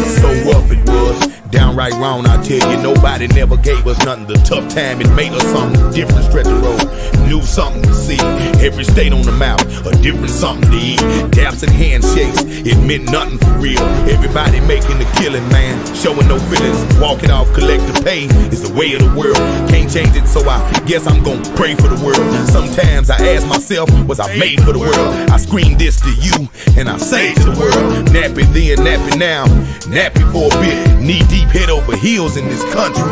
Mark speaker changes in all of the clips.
Speaker 1: So rough it was, downright wrong, I tell you. Nobody never gave us nothing. The tough time, it made us something different. Stretch the road, new something to see. Every state on the map, a different something to eat. Daps and handshakes, it meant nothing for real. Everybody making the killing, man, showing no feelings. Walking off collective pay is the way of the world. Can't change it, so I guess I'm gonna pray for the world. Sometimes I ask myself, was I made for the world? I scream this to you, and I say to the world, nappy then, nappy now, nappy for a bit. Knee deep, head over heels in this country.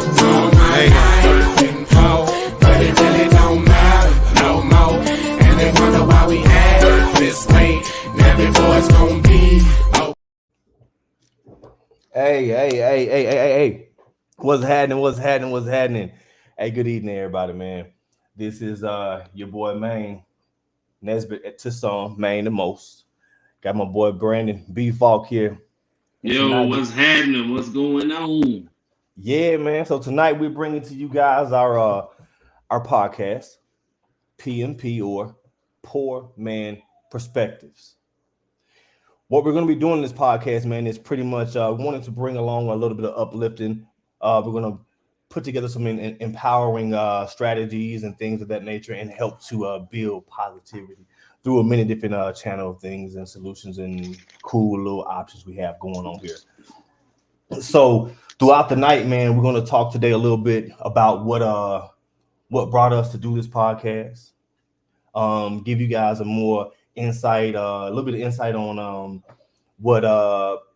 Speaker 2: But it really don't matter no more. And they wonder why we act this way. Now before it's gonna be. Oh.
Speaker 3: Hey. What's happening? Hey, good evening, everybody, man. This is your boy Maine, Nesbitt at Tucson, Maine the most. Got my boy Brandon B. Falk here.
Speaker 4: Yo, what's happening? What's going on?
Speaker 3: Yeah, man. So tonight we're bringing to you guys our podcast, PMP, or Poor Man Perspectives. What we're going to be doing in this podcast, man, is pretty much wanting to bring along a little bit of uplifting. We're going to put together some empowering strategies and things of that nature, and help to build positivity through a many different channel of things and solutions and cool little options we have going on here. So throughout the night, man, we're going to talk today a little bit about what brought us to do this podcast. Give you guys a more insight, a little bit of insight on what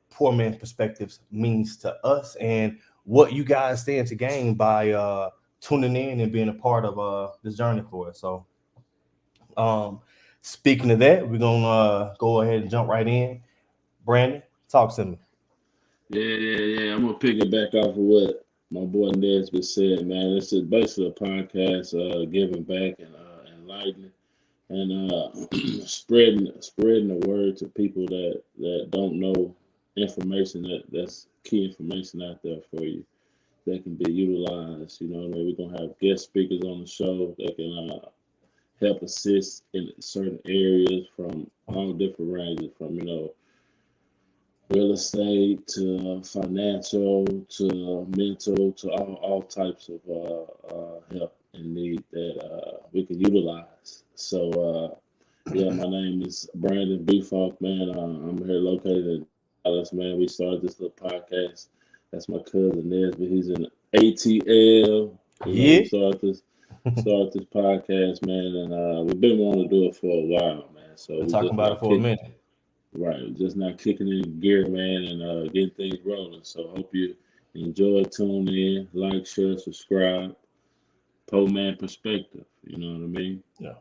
Speaker 3: Poor Man Perspectives means to us, and what you guys stand to gain by tuning in and being a part of this journey for us. So speaking of that, we're gonna go ahead and jump right in. Brandon, talk to me.
Speaker 4: Yeah. I'm gonna piggyback off of what my boy Nesbitt said, man. This is basically a podcast giving back and enlightening and spreading the word to people that don't know information that's key information out there for you that can be utilized. You know what I mean? We're gonna have guest speakers on the show that can help assist in certain areas from all different ranges, from real estate to financial to mental to all types of help and need that we can utilize. So yeah, my name is Brandon B. Falk, man. I'm here located in Dallas, man. We started this little podcast. That's my cousin Nesbitt. He's in ATL.
Speaker 3: Yeah.
Speaker 4: Start this podcast, man, and we've been wanting to do it for a while, man. So
Speaker 3: we're talking about it for a minute.
Speaker 4: Right, just not kicking in gear, man, and getting things rolling. So hope you enjoy, tune in, like, share, subscribe. Poor Man Perspective, you know what I mean?
Speaker 3: Yeah.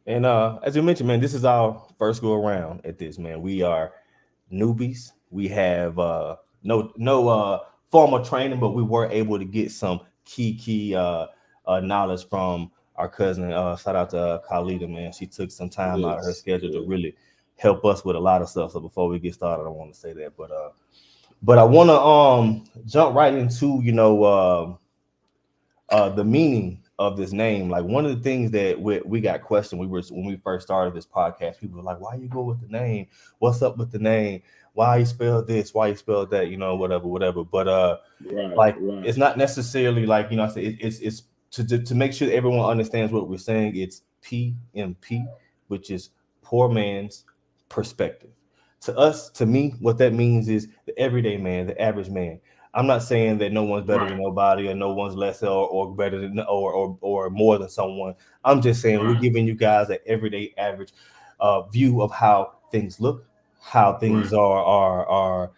Speaker 3: And as you mentioned, man, this is our first go around at this, man. We are newbies. We have no formal training, but we were able to get some key knowledge from our cousin. Shout out to Khalida, man. She took some time out of her schedule to really help us with a lot of stuff. So before we get started, I want to say that, but I want to jump right into the meaning of this name. Like, one of the things that we got questioned, when we first started this podcast, people were like, why you go with the name? What's up with the name? Why you spell this? Why you spell that? Whatever. But it's not necessarily like, I say it's to make sure everyone understands what we're saying. It's PMP, which is Poor Man's Perspective. To us, to me, what that means is the everyday man, the average man. I'm not saying that no one's better than nobody, or no one's less or better than or more than someone. I'm just saying we're giving you guys an everyday average view of how things look, how things are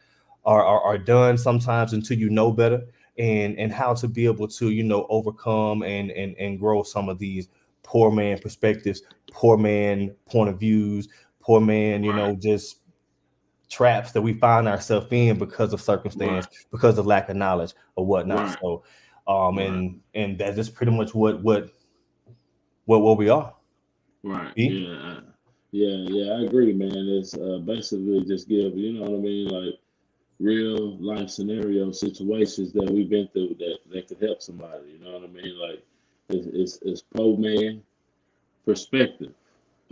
Speaker 3: done sometimes until you know better, and how to be able to overcome and grow some of these poor man perspectives, poor man point of views, poor man just traps that we find ourselves in because of circumstance, because of lack of knowledge or whatnot. So and that's just pretty much what we are.
Speaker 4: Right. Yeah, I agree, man. It's basically just give, like real life scenario situations that we've been through that could help somebody, you know what I mean? Like it's poor man perspective.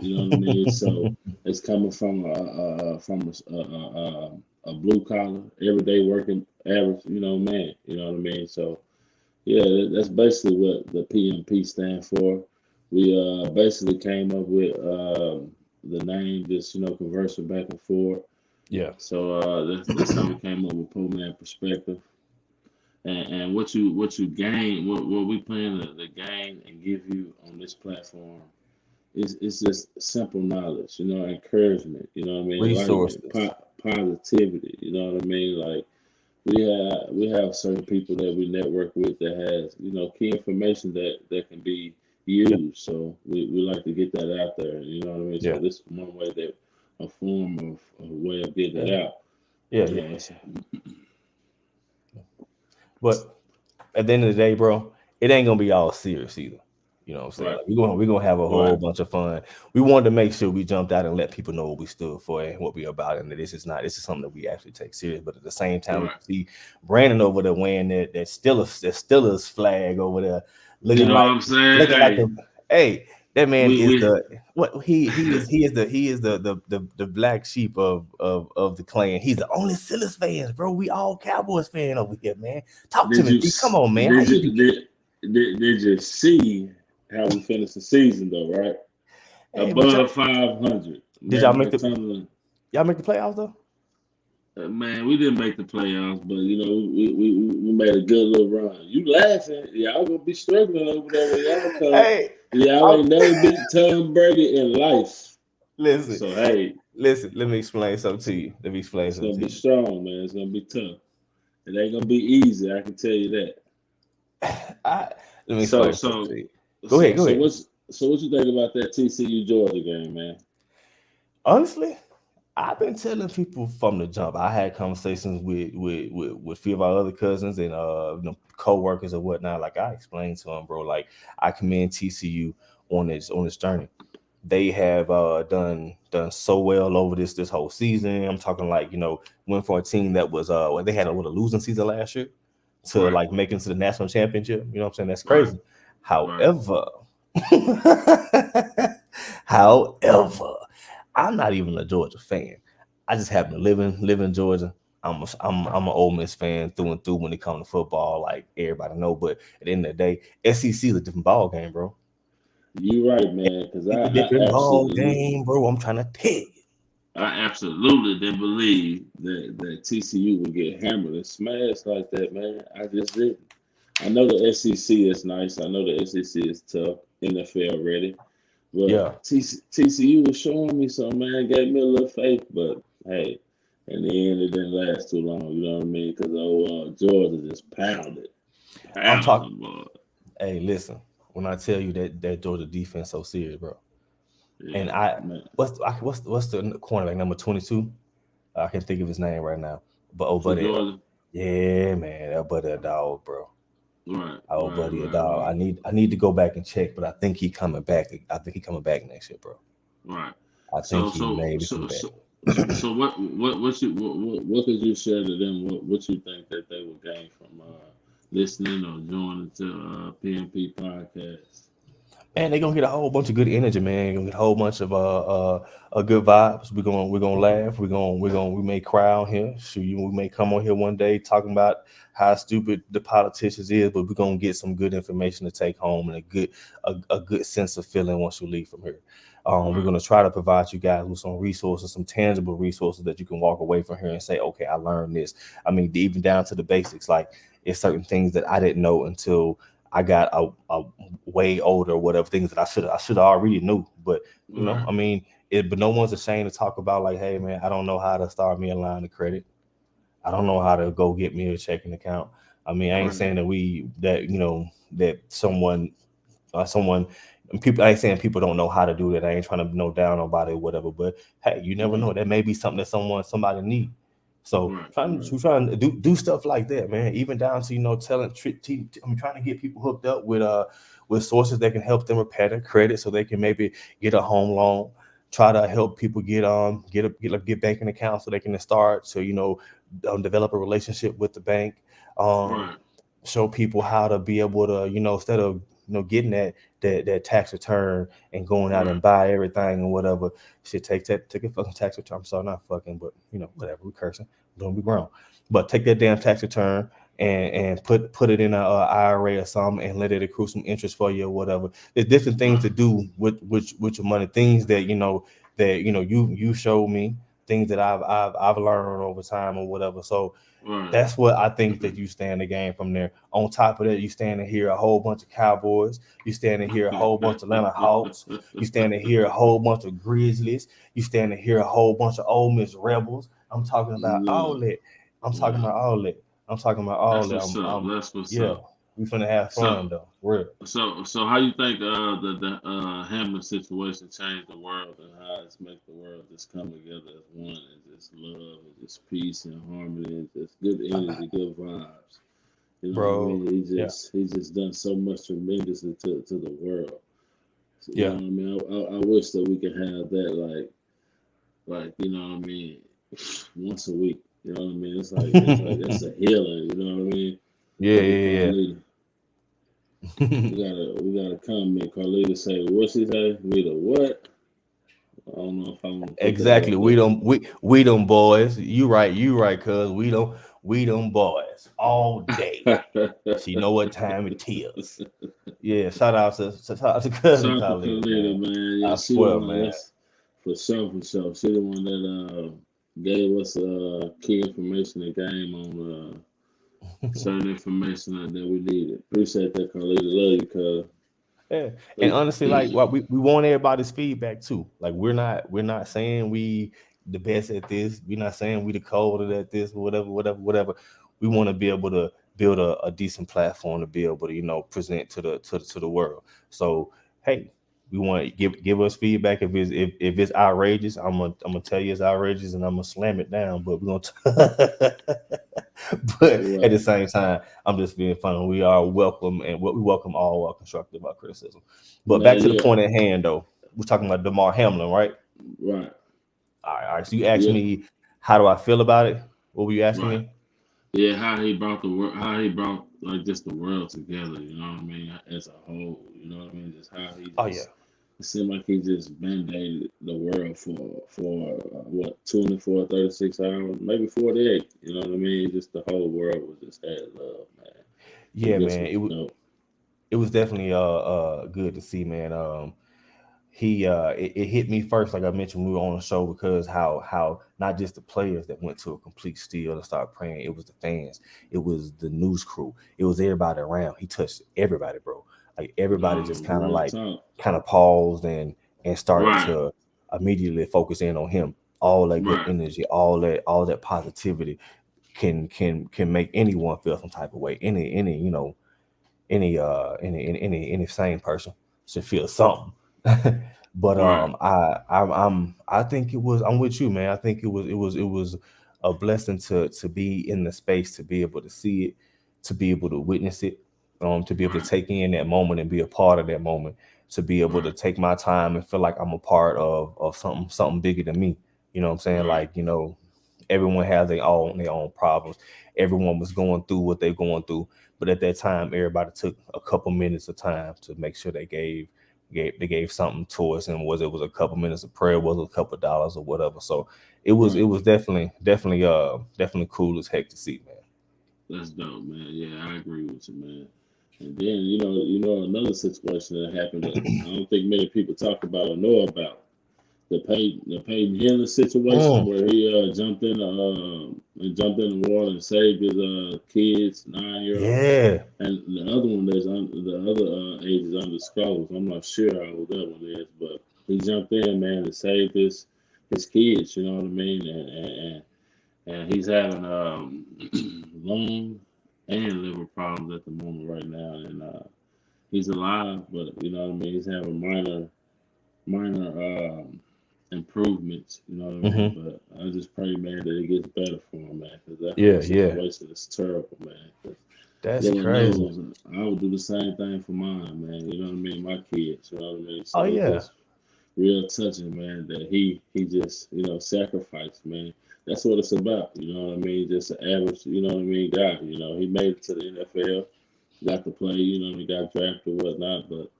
Speaker 4: You know what I mean? So it's coming from a blue collar, everyday working average, man. You know what I mean? So yeah, that's basically what the PMP stand for. We basically came up with the name, just conversing back and forth.
Speaker 3: Yeah.
Speaker 4: So that's how we came up with Poor Man Perspective. And what you gain, what we plan to gain and give you on this platform is just simple knowledge, encouragement, enlightenment,
Speaker 3: Resources.
Speaker 4: positivity, you know what I mean? Like we have certain people that we network with that has key information that can be
Speaker 3: Yeah.
Speaker 4: used. So we like to get that out there, you know what I mean?
Speaker 3: Yeah.
Speaker 4: So this is one way that a form of a way of getting
Speaker 3: Yeah.
Speaker 4: it out.
Speaker 3: Yeah.
Speaker 4: You
Speaker 3: Yeah.
Speaker 4: know, it's-
Speaker 3: But at the end of the day, bro, it ain't gonna be all serious either. You know what I'm saying?
Speaker 4: right,
Speaker 3: Like we're gonna have a whole
Speaker 4: right,
Speaker 3: bunch of fun. We wanted to make sure we jumped out and let people know what we stood for and what we about, and that this is something that we actually take serious. But at the same time, we
Speaker 4: right.
Speaker 3: see Brandon over there wearing that Steelers flag over there,
Speaker 4: You
Speaker 3: looking
Speaker 4: know what
Speaker 3: like
Speaker 4: I'm saying?
Speaker 3: looking like
Speaker 4: Hey,
Speaker 3: a hey. That man
Speaker 4: we
Speaker 3: is
Speaker 4: we
Speaker 3: the what he is the black sheep of the clan. He's the only Steelers fans, bro. We all Cowboys fan over here, man. Talk to
Speaker 4: did
Speaker 3: me,
Speaker 4: you
Speaker 3: D. Come on, man. How
Speaker 4: did
Speaker 3: you do
Speaker 4: you
Speaker 3: that?
Speaker 4: did you see how we finished the season though? Right,
Speaker 3: Hey, but
Speaker 4: above 500.
Speaker 3: did y'all
Speaker 4: Matt Tunnel.
Speaker 3: y'all make the playoffs though?
Speaker 4: Man, we didn't make the playoffs, but we made a good little run. You laughing? Y'all gonna be struggling over there when y'all come.
Speaker 3: Hey,
Speaker 4: Y'all
Speaker 3: I'm,
Speaker 4: ain't never beat Tom Brady in life.
Speaker 3: listen,
Speaker 4: So hey,
Speaker 3: listen. Let me explain something to you.
Speaker 4: it's gonna be strong, man. It's gonna be tough. It ain't gonna be easy. I can tell you that.
Speaker 3: I, let me
Speaker 4: So
Speaker 3: explain something
Speaker 4: so
Speaker 3: to you. Go ahead,
Speaker 4: so
Speaker 3: go
Speaker 4: so
Speaker 3: ahead.
Speaker 4: what you think about that TCU Georgia game, man?
Speaker 3: Honestly, I've been telling people from the jump. I had conversations with a few of our other cousins and co-workers and whatnot. Like I explained to them, bro. Like I commend TCU on this journey. They have done so well over this whole season. I'm talking like went for a team that was they had a losing season last year to
Speaker 4: Right,
Speaker 3: like make it to the national championship. You know what I'm saying? That's
Speaker 4: right,
Speaker 3: crazy.
Speaker 4: right.
Speaker 3: However, however, I'm not even a Georgia fan. I just happen to live in Georgia. I'm an Ole Miss fan through and through when it comes to football, like everybody know. But at the end of the day, SEC is a different ball game, bro.
Speaker 4: You right, man. Because
Speaker 3: It's a
Speaker 4: I
Speaker 3: different ball
Speaker 4: absolutely
Speaker 3: game, bro. I'm trying to tell you.
Speaker 4: I absolutely didn't believe that TCU would get hammered and smashed like that, man. I just didn't. I know the SEC is nice. I know the SEC is tough, NFL ready. But
Speaker 3: Yeah,
Speaker 4: TCU was showing me some, man. Gave me a little faith. But hey, in the end, it didn't last too long. You know what I mean? Because Georgia just
Speaker 3: I'm
Speaker 4: pounded
Speaker 3: talking.
Speaker 4: them, boy.
Speaker 3: Hey, listen. When I tell you that Georgia defense so serious, bro, and
Speaker 4: Yeah,
Speaker 3: I
Speaker 4: man.
Speaker 3: what's the cornerback number 22? I can't think of his name right now. But oh,
Speaker 4: For
Speaker 3: buddy,
Speaker 4: Georgia,
Speaker 3: yeah, man, that buddy a dog, bro.
Speaker 4: right,
Speaker 3: Oh,
Speaker 4: right,
Speaker 3: buddy, a
Speaker 4: right,
Speaker 3: dog.
Speaker 4: right,
Speaker 3: I need to go back and check, but I think he coming back. I think he coming back next year, bro.
Speaker 4: right.
Speaker 3: I think
Speaker 4: So
Speaker 3: he
Speaker 4: so
Speaker 3: maybe come
Speaker 4: so
Speaker 3: back.
Speaker 4: so so what could you share to them? What you think that they will gain from listening or joining to PNP podcast?
Speaker 3: Man, they're gonna get a whole bunch of good energy, man. Gonna get a whole bunch of good vibes. We're gonna laugh. We may cry on here. Shoot, we may come on here one day talking about how stupid the politicians is, but we're gonna get some good information to take home and a good sense of feeling once you leave from here. We're
Speaker 4: Right,
Speaker 3: gonna try to provide you guys with some resources, some tangible resources that you can walk away from here and say, okay, I learned this. I mean, even down to the basics, like it's certain things that I didn't know until I got a way older, whatever things that I should already knew. But
Speaker 4: right,
Speaker 3: I mean, but no one's ashamed to talk about like, hey man, I don't know how to start me a line of credit. I don't know how to go get me a checking account. I mean, I ain't
Speaker 4: right,
Speaker 3: saying that someone and people I ain't saying people don't know how to do that. I ain't trying to know down nobody or whatever, but hey, you never
Speaker 4: right,
Speaker 3: know. That may be something that somebody need. So
Speaker 4: right,
Speaker 3: we're trying to do stuff like that, man. Even down to telling I'm trying to get people hooked up with sources that can help them repair their credit so they can maybe get a home loan. Try to help people get banking accounts so they can start to develop a relationship with the bank. Um,
Speaker 4: right,
Speaker 3: Show people how to be able to instead of getting that tax return and going out and
Speaker 4: right,
Speaker 3: buy everything and whatever, shit, take a fucking tax return. I'm sorry, not fucking, but whatever, we cursing. Don't be grown. But take that damn tax return and put it in a IRA or something and let it accrue some interest for you or whatever. There's different things to do with your money. Things that you showed me, things that I've learned over time or whatever. So
Speaker 4: Right.
Speaker 3: that's what I think that you stand to gain from there. On top of that, you stand to hear a whole bunch of Cowboys. You stand to hear a whole bunch of Atlanta Hawks. You stand to hear a whole bunch of Grizzlies. You stand to hear a whole bunch of Ole Miss Rebels. I'm talking about all that. I'm talking about all that. I'm talking about all
Speaker 4: That's
Speaker 3: that.
Speaker 4: what's up. That's what's
Speaker 3: Yeah,
Speaker 4: up.
Speaker 3: we finna have fun though. Real.
Speaker 4: So how you think the Hamlin situation changed the world, and how it's make the world just come together as one, and just love, and just peace and harmony, and just good energy, good vibes. You know what I
Speaker 3: Bro.
Speaker 4: mean?
Speaker 3: Yeah.
Speaker 4: He just done so much tremendously to the world. So, you
Speaker 3: Yeah.
Speaker 4: know what I mean? I wish that we could have that like you know what I mean, once a week. You know what I mean? It's like it's a healing. You know what I mean?
Speaker 3: Yeah.
Speaker 4: We gotta comment. Carlita say, what she say? We the what? I don't know if I'm gonna put
Speaker 3: Exactly.
Speaker 4: that
Speaker 3: We them boys. You right, cuz we them boys all day.
Speaker 4: up
Speaker 3: She know what time it is. Yeah, shout out to cousin
Speaker 4: Shout out to
Speaker 3: Khalid,
Speaker 4: Carlita,
Speaker 3: man.
Speaker 4: man. Yeah,
Speaker 3: I
Speaker 4: she the
Speaker 3: swear,
Speaker 4: one
Speaker 3: man.
Speaker 4: that's for sure, for sure. She the one that gave us key information that came on certain information that we needed. Appreciate that, Carlita. Love you, cuz.
Speaker 3: Yeah. And honestly, like what we want everybody's feedback too. Like we're not saying we the best at this. We're not saying we the coldest at this, whatever. We want to be able to build a decent platform to be able to, present to the world. So hey, we want to give us feedback if it's outrageous. I'm gonna tell you it's outrageous and I'm gonna slam it down. But we're gonna but at the
Speaker 4: Right.
Speaker 3: same time, I'm just being funny. We are welcome and we welcome all constructive criticism. But back
Speaker 4: Man,
Speaker 3: to the
Speaker 4: yeah.
Speaker 3: point at hand, though, we're talking about DeMar Hamlin, right?
Speaker 4: Right.
Speaker 3: All right. So you asked
Speaker 4: Yeah.
Speaker 3: me, how do I feel about it? What were you asking
Speaker 4: Right.
Speaker 3: me?
Speaker 4: Yeah, how he brought the world, how he brought like just the world together. You know what I mean? As a whole. You know what I mean? Just how he
Speaker 3: Oh yeah,
Speaker 4: just. It seemed like he just band-aided the world for what 24, 36 hours, maybe 48. You know what I mean? Just the whole world was just had love, man.
Speaker 3: yeah,
Speaker 4: This
Speaker 3: man.
Speaker 4: was dope.
Speaker 3: It was definitely good to see, man. It hit me first, like I mentioned, when we were on the show, because how not just the players that went to a complete steal and started praying, it was the fans, it was the news crew, it was everybody around. He touched everybody, bro. Like everybody just
Speaker 4: Real talk.
Speaker 3: kind of paused and started
Speaker 4: Right,
Speaker 3: to immediately focus in on him. All that good
Speaker 4: right,
Speaker 3: energy, all that positivity can make anyone feel some type of way. Any sane person should feel something. But
Speaker 4: right,
Speaker 3: I think I'm with you, man. I think it was a blessing to be in the space, to be able to see it, to be able to witness it, to be able to
Speaker 4: right,
Speaker 3: take in that moment and be a part of that moment, to be able to
Speaker 4: right,
Speaker 3: take my time and feel like I'm a part of something bigger than me. You know what I'm saying?
Speaker 4: right,
Speaker 3: Like, everyone has their own problems. Everyone was going through what they're going through, but at that time, everybody took a couple minutes of time to make sure they gave something towards him. Was it was a couple minutes of prayer? Was it a couple of dollars or whatever? So it
Speaker 4: right.
Speaker 3: was definitely cool as heck to see, man.
Speaker 4: That's dope, man. Yeah, I agree with you, man. And then another situation that happened that I don't think many people talk about or know about. The Peyton Henry situation
Speaker 3: Mm,
Speaker 4: where he jumped in the water and saved his kids, 9 year old,
Speaker 3: yeah,
Speaker 4: and the other one the other age is undisclosed. I'm not sure how old that one is, but he jumped in, man, and saved his kids. You know what I mean? And he's having lung and liver problems at the moment right now, and he's alive, but you know what I mean. He's having minor improvements. You know what I mean.
Speaker 3: hmm,
Speaker 4: But I just pray, man, that it gets better for him, man, because that whole
Speaker 3: yeah.
Speaker 4: situation is terrible, man. 'Cause
Speaker 3: That's
Speaker 4: Lord
Speaker 3: crazy.
Speaker 4: knows I would do the same thing for mine, man. You know what I mean. My kids. You know what I mean.
Speaker 3: Oh
Speaker 4: So it's
Speaker 3: yeah,
Speaker 4: just real touching, man, that he just sacrificed, man. That's what it's about. You know what I mean. Just an average, you know what I mean, guy. He made it to the NFL, got to play. He got drafted or whatnot, but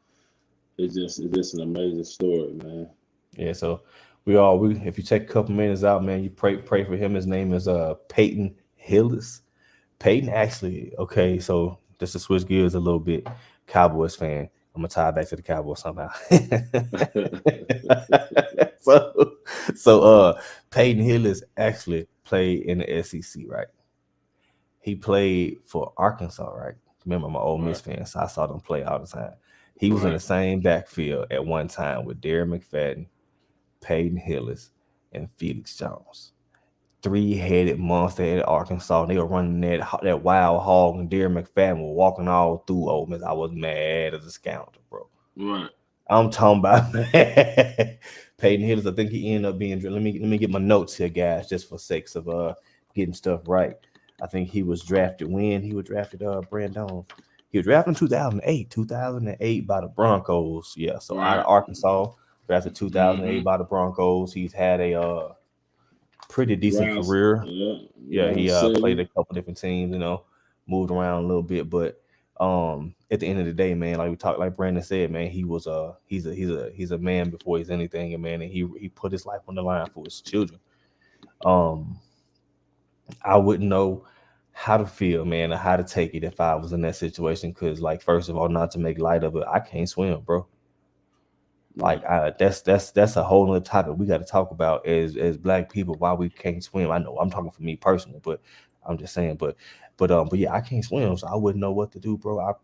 Speaker 4: it's just an amazing story, man.
Speaker 3: yeah. So We if you take a couple minutes out, man, you pray for him. His name is Peyton Hillis. Peyton actually, okay, so just to switch gears a little bit, Cowboys fan. I'm gonna tie it back to the Cowboys somehow. so Peyton Hillis actually played in the SEC, right? He played for Arkansas, right? Remember, I'm an Ole Miss fan, so I saw them play all the time. He was in the same backfield at one time with Darren McFadden, Peyton Hillis, and Felix Jones. Three-headed monster at Arkansas. They were running that wild hog, and Darren McFadden was walking all through Ole Miss. I was mad as a scoundrel, bro.
Speaker 4: Right.
Speaker 3: I'm talking about Peyton Hillis. I think he ended up being. Let me get my notes here, guys, just for sakes of getting stuff right. I think he was drafted when he was drafted. Brandon. He was drafted in 2008 by the Broncos. Yeah, so out of Arkansas, drafted 2008 by the Broncos. He's had a pretty decent career. Yeah, he played a couple different teams. You know, moved around a little bit, but at the end of the day, man, like Brandon said, man, he's a man before he's anything, and man, and he put his life on the line for his children. I wouldn't know how to feel, man, or how to take it if I was in that situation. Because, like, first of all, not to make light of it, I can't swim, bro. Like, that's a whole other topic we got to talk about as Black people, why we can't swim. I know I'm talking for me personally, but I'm just saying, but yeah, I can't swim, so I wouldn't know what to do, bro.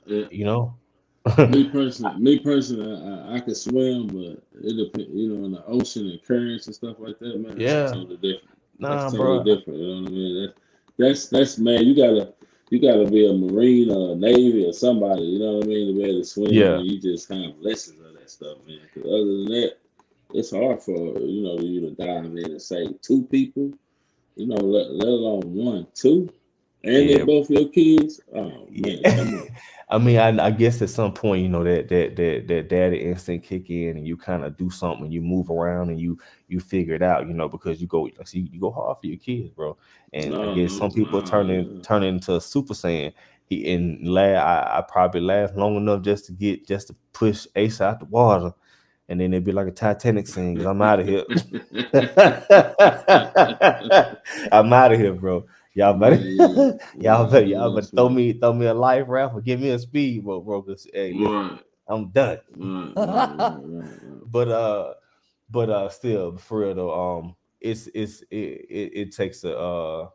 Speaker 3: You know.
Speaker 4: me personally, I can swim, but it depends, you know, in the ocean and currents and stuff like that, man.
Speaker 3: Yeah,
Speaker 4: that's totally different.
Speaker 3: That's
Speaker 4: totally different. You know what I mean? That's man. You gotta be a Marine or a Navy or somebody. You know what I mean? To be able to swim.
Speaker 3: Yeah.
Speaker 4: And you just kind of lessons of that stuff, man. Because other than that, it's hard for you to dive in and save two people. You know, let alone one, two. And they're both your kids. Oh man, come on.
Speaker 3: I mean, I guess at some point, you know, that daddy instinct kick in, and you kind of do something, you move around, and you figure it out, you know, because you go hard for your kids, bro. And I guess some people turn into a Super Saiyan. I probably laughed long enough just to push Ace out the water, and then it'd be like a Titanic scene. Cause I'm out of here. I'm out of here, bro. Y'all better throw me a life raft or give me a speedboat, bro. Cause hey, listen, I'm done. But still, for real though, it takes a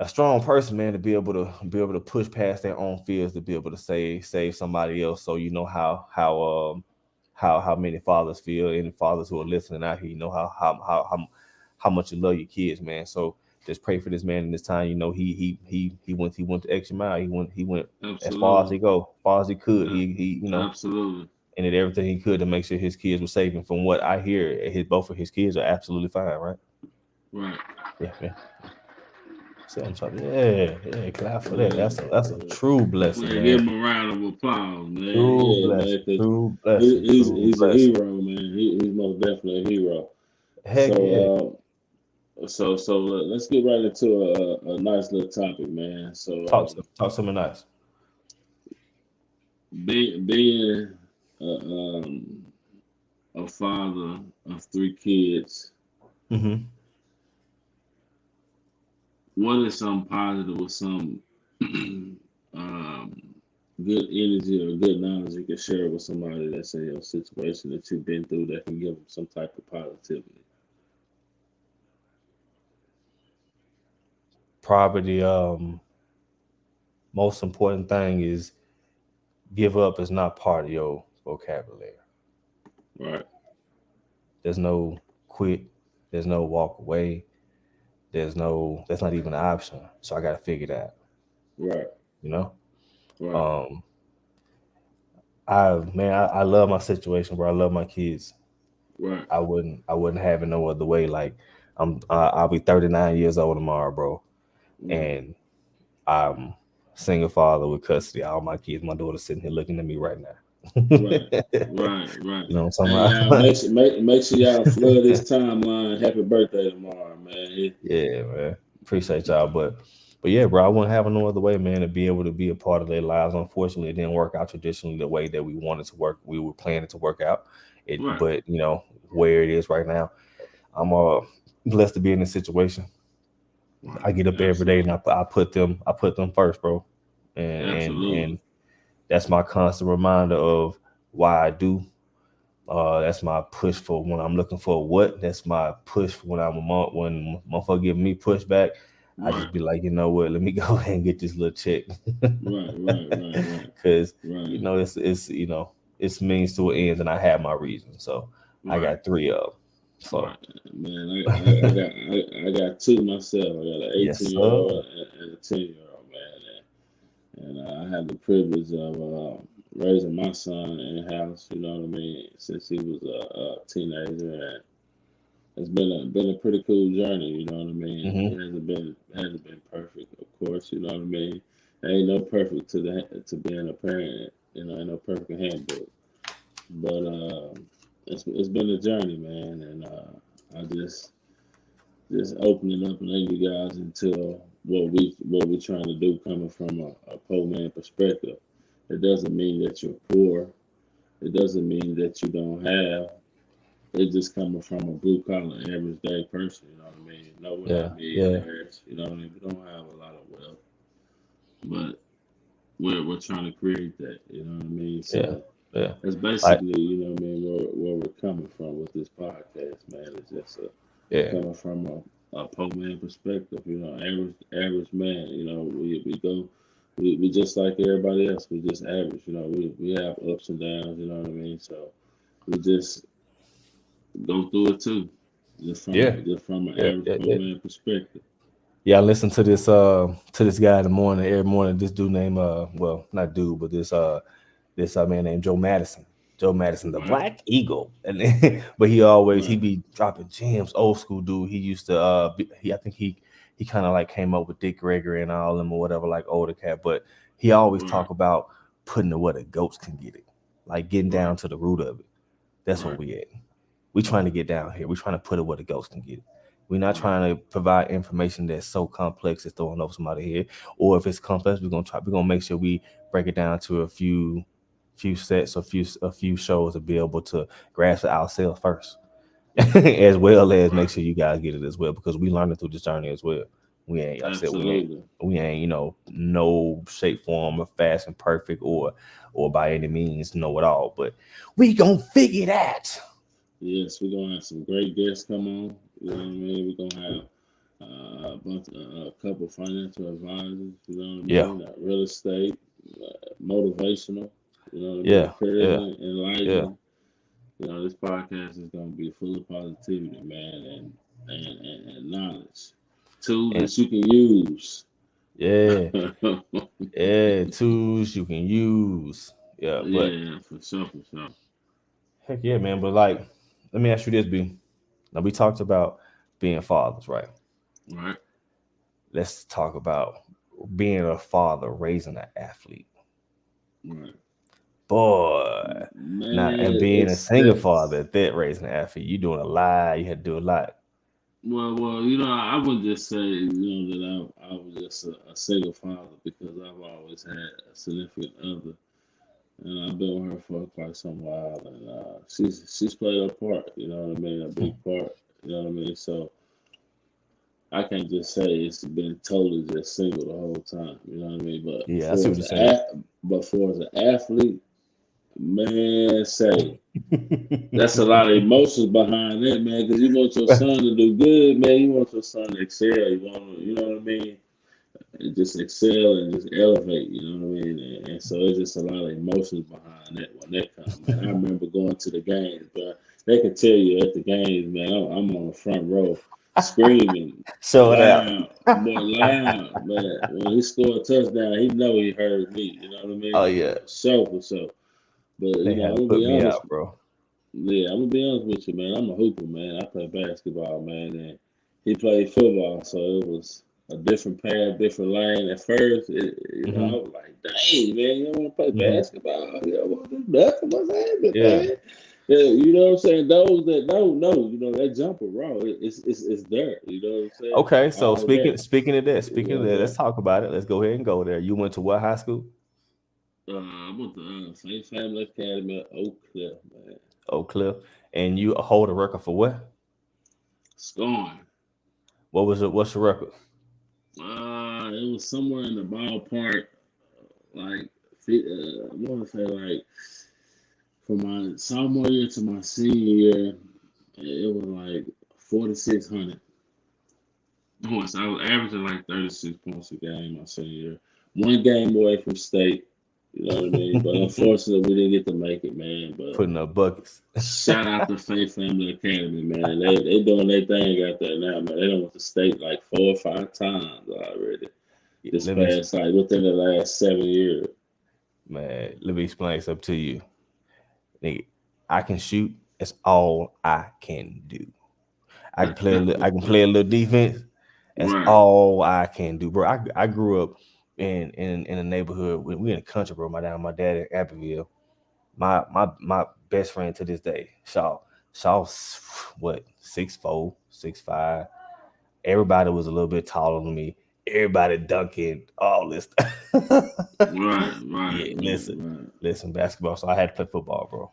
Speaker 3: strong person, man, to be able to push past their own fears, to be able to save somebody else. So you know how many fathers feel, and fathers who are listening out here, you know how much you love your kids, man. So just pray for this man in this time. You know, he went the extra mile. He went as far as he could. He you know,
Speaker 4: absolutely,
Speaker 3: and did everything he could to make sure his kids were safe. And from what I hear, both of his kids are absolutely fine, right?
Speaker 4: Right.
Speaker 3: Yeah. So I'm talking, yeah, clap for that. That's a true blessing, man.
Speaker 4: Give him a round of applause, man.
Speaker 3: True blessing.
Speaker 4: He's a hero, man. He's most definitely a hero.
Speaker 3: Heck yeah.
Speaker 4: So let's get right into a nice little topic, man. So
Speaker 3: talk something nice.
Speaker 4: Being a father of 3 kids.
Speaker 3: Mm-hmm.
Speaker 4: What is some positive or some good energy or good knowledge you can share with somebody that's in your situation that you've been through that can give them some type of positivity?
Speaker 3: Probably most important thing is give up is not part of your vocabulary.
Speaker 4: Right.
Speaker 3: There's no quit. There's no walk away. That's not even an option. So I got to figure that.
Speaker 4: Right.
Speaker 3: You know?
Speaker 4: Right.
Speaker 3: I love my situation, bro. I love my kids.
Speaker 4: Right.
Speaker 3: I wouldn't have it no other way. Like I'll be 39 years old tomorrow, bro. And I'm single father with custody of all my kids. My daughter's sitting here looking at me right now.
Speaker 4: Right.
Speaker 3: You know what I'm talking
Speaker 4: about? Make sure y'all flood this timeline. Happy birthday tomorrow, man.
Speaker 3: Yeah, man. Appreciate y'all, but But yeah, bro, I wouldn't have it no other way, man, to be able to be a part of their lives. Unfortunately, it didn't work out traditionally the way that we wanted to work. We were planning to work out it,
Speaker 4: Right.
Speaker 3: but you know where it is right now. I'm blessed to be in this situation.
Speaker 4: Right.
Speaker 3: I get up every day and I put them first, bro,
Speaker 4: Absolutely.
Speaker 3: and that's my constant reminder of why I do. That's my push for when I'm looking for what. That's my push for when when motherfucker giving me pushback. I
Speaker 4: Right.
Speaker 3: just be like, you know what? Let me go ahead and get this little check,
Speaker 4: Right.
Speaker 3: because you
Speaker 4: Right.
Speaker 3: know it's you know it's means to an end, and I have my reasons. So I
Speaker 4: Right.
Speaker 3: got 3 of them. So
Speaker 4: Right. Man, I got two myself. I got an
Speaker 3: yes,
Speaker 4: 18-year-old
Speaker 3: sir.
Speaker 4: and a 10-year-old, man. And I had the privilege of raising my son in the house, you know what I mean, since he was a teenager, and it's been a pretty cool journey, you know what I mean.
Speaker 3: Hmm.
Speaker 4: It hasn't been perfect, of course, you know what I mean. There ain't no perfect to being a parent, you know, ain't no perfect handbook, but it's been a journey, man, and I just opening up and letting you guys into what we trying to do coming from a poor man perspective. It doesn't mean that you're poor. It doesn't mean that you don't have. It's just coming from a blue collar average day person, you know what I mean? No, we're
Speaker 3: Yeah,
Speaker 4: not
Speaker 3: yeah,
Speaker 4: millionaires, you know what I mean? We don't have a lot of wealth, but we're trying to create that, you know what I mean?
Speaker 3: yeah,
Speaker 4: So
Speaker 3: yeah.
Speaker 4: that's
Speaker 3: Like,
Speaker 4: basically, you know what I mean, where we're coming from with this podcast, man. It's just
Speaker 3: yeah,
Speaker 4: coming from a poor man perspective, you know, average man, you know, we just like everybody else, we just average, you know, we have ups and downs, you know what I mean? So we just go through it too,
Speaker 3: yeah,
Speaker 4: just from an
Speaker 3: yeah,
Speaker 4: average
Speaker 3: yeah,
Speaker 4: poor
Speaker 3: yeah.
Speaker 4: man perspective.
Speaker 3: Yeah, I listen to this guy in the morning every morning. This dude named well, not dude, but this man named Joe Madison. Joe Madison, the
Speaker 4: Right,
Speaker 3: Black Eagle, and then, but he
Speaker 4: right,
Speaker 3: be dropping gems. Old school dude. He used to I think he kind of like came up with Dick Gregory and all them or whatever, like older cat. But he always
Speaker 4: right,
Speaker 3: talk about putting it where the goats can get it, like getting
Speaker 4: right,
Speaker 3: down to the root of it. That's what
Speaker 4: right,
Speaker 3: we at. We trying to get down here. We trying to put it where the ghosts can get it. We're not
Speaker 4: right,
Speaker 3: trying to provide information that's so complex it's throwing over somebody's head. Or if it's complex, we're gonna make sure we break it down to a few sets, a few shows to be able to grasp it ourselves first. As well as make
Speaker 4: right.
Speaker 3: sure you guys get it as well, because we learning through this journey as well. We ain't, like I said,
Speaker 4: Absolutely.
Speaker 3: we ain't, no shape, form, or fast and perfect, or by any means know it all. But we gonna figure that.
Speaker 4: Yes, we're gonna have some great guests come on. You know what I mean? We're gonna have a couple financial advisors. You know what I
Speaker 3: Yeah,
Speaker 4: mean? Real estate, motivational. You know what I mean?
Speaker 3: yeah, yeah,
Speaker 4: Encouraging,
Speaker 3: yeah.
Speaker 4: enlightening. You know, this podcast is gonna be full of positivity, man, and knowledge, tools
Speaker 3: And
Speaker 4: that you can use.
Speaker 3: yeah,
Speaker 4: Yeah,
Speaker 3: yeah, tools you can use. Yeah, but
Speaker 4: for sure, for sure.
Speaker 3: heck yeah, man. But like, let me ask you this, B. Now we talked about being fathers, right?
Speaker 4: Right,
Speaker 3: Let's talk about being a father raising an athlete.
Speaker 4: right.
Speaker 3: Boy. Now, and
Speaker 4: Man,
Speaker 3: being a
Speaker 4: it's
Speaker 3: single
Speaker 4: that.
Speaker 3: father at that raising an athlete, you doing a lot. You had to do a lot.
Speaker 4: Well, you know, I would just say, you know, that I was just a single father because I've always had a significant other, and I've been with her for quite some while, and she's played a part, you know what I mean, a big part, you know what I mean. So I can't just say it's been totally just single the whole time, you know what I mean. But
Speaker 3: Yeah, I see
Speaker 4: for
Speaker 3: what
Speaker 4: as
Speaker 3: you're saying.
Speaker 4: an athlete, man, say that's a lot of emotions behind that, man. Because you want your son to do good, man. You want your son to excel. You know what I mean? And just excel and just elevate. You know what I mean? And so it's just a lot of emotions behind that when that comes, man. I remember going to the games, but they can tell you at the games, man. I'm on the front row, screaming,
Speaker 3: Show it out.
Speaker 4: loud, more loud, man. When he scored a touchdown, he know he heard me. You know what I
Speaker 3: Oh
Speaker 4: mean?
Speaker 3: yeah,
Speaker 4: For sure, for sure. But
Speaker 3: they
Speaker 4: you know,
Speaker 3: had
Speaker 4: I'm
Speaker 3: to
Speaker 4: gonna
Speaker 3: put
Speaker 4: be
Speaker 3: me
Speaker 4: honest.
Speaker 3: out, bro.
Speaker 4: Yeah, I'm gonna be honest with you, man. I'm a hooper, man. I play basketball, man, and he played football, so it was a different path, different lane. At first, you know, I
Speaker 3: Hmm.
Speaker 4: was like, "Dang, man, you don't want to play
Speaker 3: Hmm.
Speaker 4: basketball? You don't want to do nothing? What's happening,
Speaker 3: Yeah,
Speaker 4: man?" Yeah, you know what I'm saying? Those that don't know, you know, that jumper raw, it's there. You know what I'm saying?
Speaker 3: Okay, so
Speaker 4: All that.
Speaker 3: speaking of
Speaker 4: Yeah,
Speaker 3: that,
Speaker 4: yeah.
Speaker 3: let's talk about it. Let's go ahead and go there. You went to what high school?
Speaker 4: I went to St. Family Academy at Oak Cliff, man.
Speaker 3: Oak Cliff, and you hold a record for what?
Speaker 4: Scoring.
Speaker 3: What was it? What's the record?
Speaker 4: It was somewhere in the ballpark, like I want to say like from my sophomore year to my senior year, it was like 4,600 points. I was averaging like 36 points a game my senior year. One game away from state. You know what I mean? But unfortunately, we didn't get to make it, man. But
Speaker 3: Putting up buckets.
Speaker 4: shout out to Faith Family Academy, man. They doing their thing out there now, man. They done went to state like 4 or 5 times already. This
Speaker 3: Let me,
Speaker 4: past like within the last 7 years.
Speaker 3: man, let me explain something to you. Nigga, I can shoot. That's all I can do. I can play a little defense. That's
Speaker 4: Right.
Speaker 3: all I can do, bro. I grew up in a neighborhood. We in the country, bro. My dad in Abbeville. My best friend to this day, Shaw. Shaw's what 6'4", 6'5". Everybody was a little bit taller than me. Everybody dunking, all this stuff.
Speaker 4: Right.
Speaker 3: Listen, basketball. So I had to play football, bro.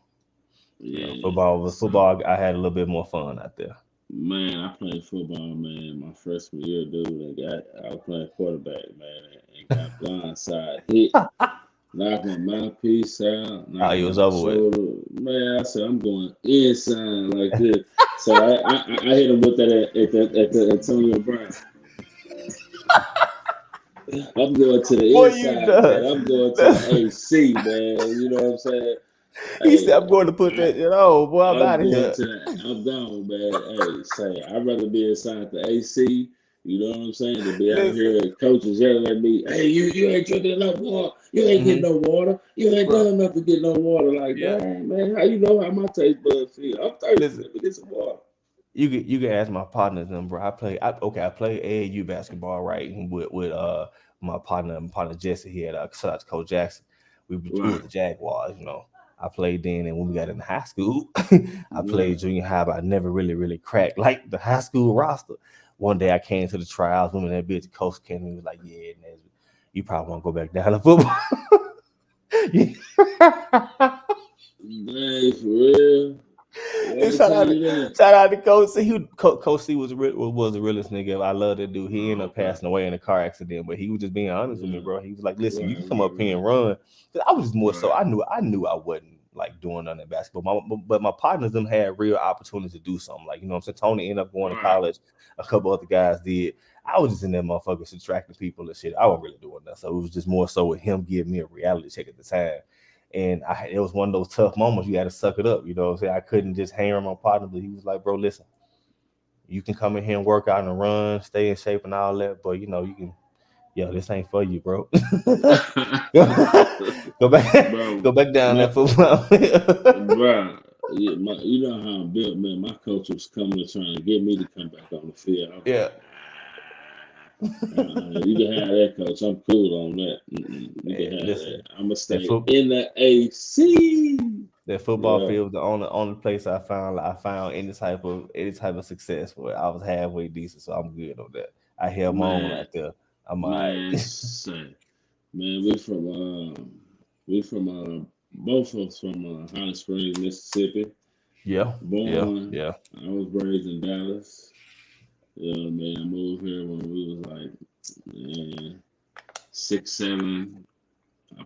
Speaker 3: You know,
Speaker 4: Yeah.
Speaker 3: football. I had a little bit more fun out there.
Speaker 4: Man, I played football, man, my freshman year, dude. I was playing quarterback, man, and got blindside hit, knocked my mouthpiece out,
Speaker 3: Oh,
Speaker 4: knocked
Speaker 3: he was
Speaker 4: my
Speaker 3: over with.
Speaker 4: shoulder. Man, I said I'm going inside like this. So I hit him with that at the Antonio Brown. I'm going to the
Speaker 3: Boy, you
Speaker 4: inside,
Speaker 3: done.
Speaker 4: man. I'm going to the AC, man. You know what I'm saying?
Speaker 3: He
Speaker 4: Hey,
Speaker 3: said, "I'm going to put that." Boy, I'm out of here.
Speaker 4: I'm gone, man. Hey, say I'd rather be inside the AC. You know what I'm saying? To be out
Speaker 3: Listen,
Speaker 4: here, coaches yelling at me, "Hey, you ain't drinking enough water. You ain't getting no water. You ain't
Speaker 3: bro.
Speaker 4: done enough to get no water." Like,
Speaker 3: Yeah.
Speaker 4: dang, man, how you know how my taste buds feel? I'm thirsty.
Speaker 3: Listen,
Speaker 4: Let me get some water.
Speaker 3: you can ask my partners them, bro. I play AAU basketball, right? With my partner Jesse here at shout out to Coach Jackson. We were the Jaguars, you know. I played then, and when we got in high school, I played junior high, but I never really cracked like the high school roster. One day I came to the trials, when that bitch coach came and was like, "Yeah, Nesbitt, you probably want to go back down to football."
Speaker 4: Dang, for real.
Speaker 3: Shout out to Coach C. Coach C was the realest nigga. I love that dude. He ended up passing away in a car accident, but he was just being honest with me, bro. He was like, "Listen, you can come up here and run." I was just more so. I knew I wasn't like doing none of basketball. But my partners them had real opportunities to do something. Like, you know what I'm saying? Tony ended up going to college. A couple other guys did. I was just in there motherfuckers subtracting people and shit. I wasn't really doing that. So it was just more so with him giving me a reality check at the time. And it was one of those tough moments. You had to suck it up. You know what I'm saying? I couldn't just hang around my partner, but he was like, "Bro, listen, you can come in here and work out and run, stay in shape and all that, but you know, you can, this ain't for you, bro." Go back down that football.
Speaker 4: Bro, you know how I'm built, man. My coach was coming to trying to get me to come back on the field.
Speaker 3: Yeah.
Speaker 4: You can have that, coach. I'm cool on that. You can have that. I'm gonna stay in the AC.
Speaker 3: That football field was the only place I found any type of success for it. I was halfway decent, so I'm good on that. I held my own out there. I'm alright.
Speaker 4: Man, we from both of us from Holly Springs, Mississippi.
Speaker 3: Yeah.
Speaker 4: I was raised in Dallas. Yeah, man, I moved here when we was like 6, 7,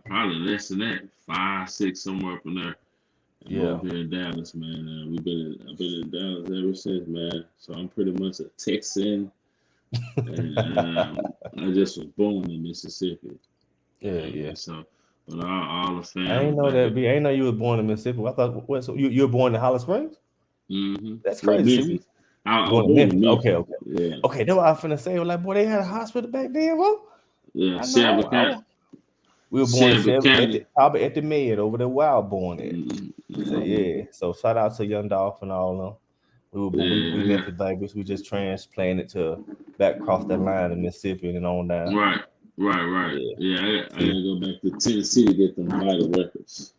Speaker 4: probably less than that, 5, 6, somewhere up in there. Moved here in Dallas, man. I've been in Dallas ever since, man. So I'm pretty much a Texan, and I just was born in Mississippi.
Speaker 3: Yeah.
Speaker 4: So, but all the family.
Speaker 3: I didn't know that. I didn't know you were born in Mississippi. I thought, so you were born in Holly Springs?
Speaker 4: Mm-hmm.
Speaker 3: That's crazy.
Speaker 4: I was born in Memphis.
Speaker 3: Okay. Yeah. Okay, that's what I was finna say. Like, boy, they had a hospital back then, bro.
Speaker 4: Yeah, Shelby County.
Speaker 3: We were born in Shelby, probably at the Med over there. Wild born at. Mm-hmm. So yeah. So shout out to Young Dolph and all of them. We Memphis babies. We just transplanted to back across that line in Mississippi and on down.
Speaker 4: Right. Yeah, I gotta go back to Tennessee to get them vital records.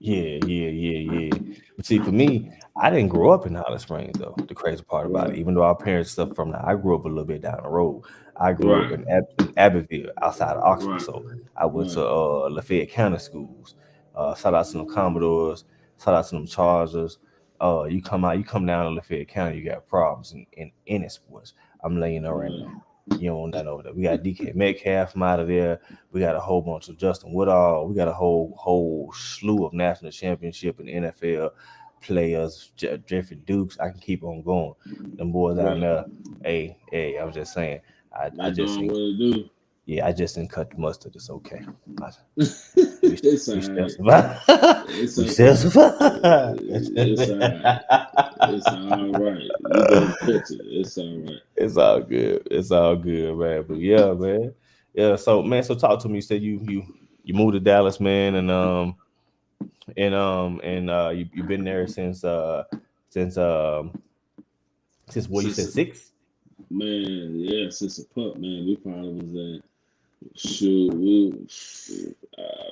Speaker 3: Yeah. But see, for me, I didn't grow up in Hollis Springs though. The crazy part about it,
Speaker 4: Right,
Speaker 3: even though our parents stuff from now, I grew up a little bit down the road. I grew up
Speaker 4: right,
Speaker 3: in Abbeville, outside of Oxford.
Speaker 4: right,
Speaker 3: So I went
Speaker 4: right,
Speaker 3: to Lafayette County schools. Shout out to them Commodores. Shout out to them Chargers. You come down to Lafayette County, you got problems in any sports. I'm letting you know right
Speaker 4: right.
Speaker 3: now. You don't know that. We got DK Metcalf from out of there. We got a whole bunch of Justin Woodall. We got a whole slew of national championship and NFL players. Jeffrey Dukes. I can keep on going. Them boys down
Speaker 4: Right.
Speaker 3: there. Hey, I was just saying. I
Speaker 4: They
Speaker 3: just
Speaker 4: doing
Speaker 3: didn't.
Speaker 4: what it do.
Speaker 3: Yeah, I just didn't cut the mustard. It's okay. I- We
Speaker 4: It's
Speaker 3: we still
Speaker 4: alright.
Speaker 3: survive.
Speaker 4: It's
Speaker 3: We still
Speaker 4: okay.
Speaker 3: survive.
Speaker 4: It's alright. It's all right. You better catch it. It's all right.
Speaker 3: It's all good. It's all good, man. But yeah, man. Yeah. So man, so talk to me. You said you moved to Dallas, man, and you've been there since since what you said
Speaker 4: Since
Speaker 3: 6?
Speaker 4: man, yeah, since a pup, man, we probably was at shoot, we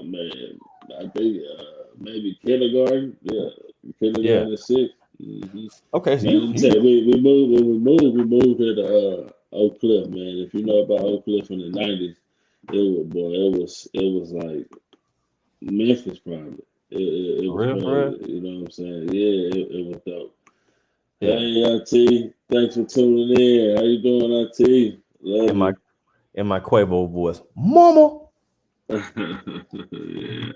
Speaker 4: man, I think maybe kindergarten, yeah,
Speaker 3: Yeah.
Speaker 4: kindergarten and 6. Mm-hmm.
Speaker 3: Okay, so
Speaker 4: Man, let me tell you, we moved when we moved here to Oak Cliff, man. If you know about Oak Cliff in the '90s, it was like Memphis probably. It
Speaker 3: for
Speaker 4: was
Speaker 3: real, for real.
Speaker 4: crazy. You know what I'm saying? Yeah, it was dope.
Speaker 3: Yeah.
Speaker 4: Hey, IT, thanks for tuning in. How you doing, IT?
Speaker 3: In
Speaker 4: Love
Speaker 3: my
Speaker 4: you.
Speaker 3: in my Quavo voice, Mama.
Speaker 4: Yeah,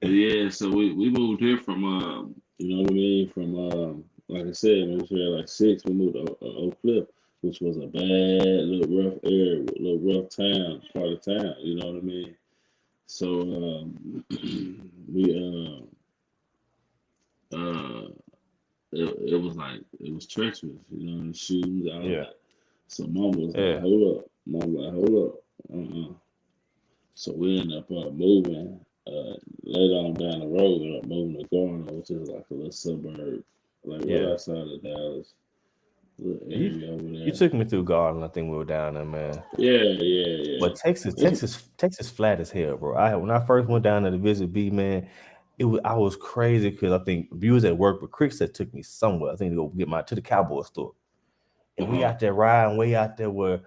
Speaker 4: yeah. So we moved here from you know what I mean? From like I said, we was here at like 6. We moved to Oak Cliff, which was a bad little rough area, little rough town, part of town. You know what I mean? So we uh it was like it was treacherous, you know, the shoes, all
Speaker 3: Yeah,
Speaker 4: that. So mom was like,
Speaker 3: yeah.
Speaker 4: hold up. Mom was like, hold up. So we ended up moving later on down the road, we ended up moving to Garner, which is like a little suburb, like right
Speaker 3: Yeah.
Speaker 4: outside of Dallas, little
Speaker 3: You
Speaker 4: area over
Speaker 3: you
Speaker 4: there.
Speaker 3: took me through Garden. I think we were down there, man.
Speaker 4: Yeah.
Speaker 3: But Texas,
Speaker 4: It's,
Speaker 3: Texas, Texas flat as hell, bro. When I first went down there to visit B, man, I was crazy because I think we was at work, but Crick said took me somewhere. I think to go get my to the cowboy store, and we
Speaker 4: uh-huh.
Speaker 3: out there riding way out there where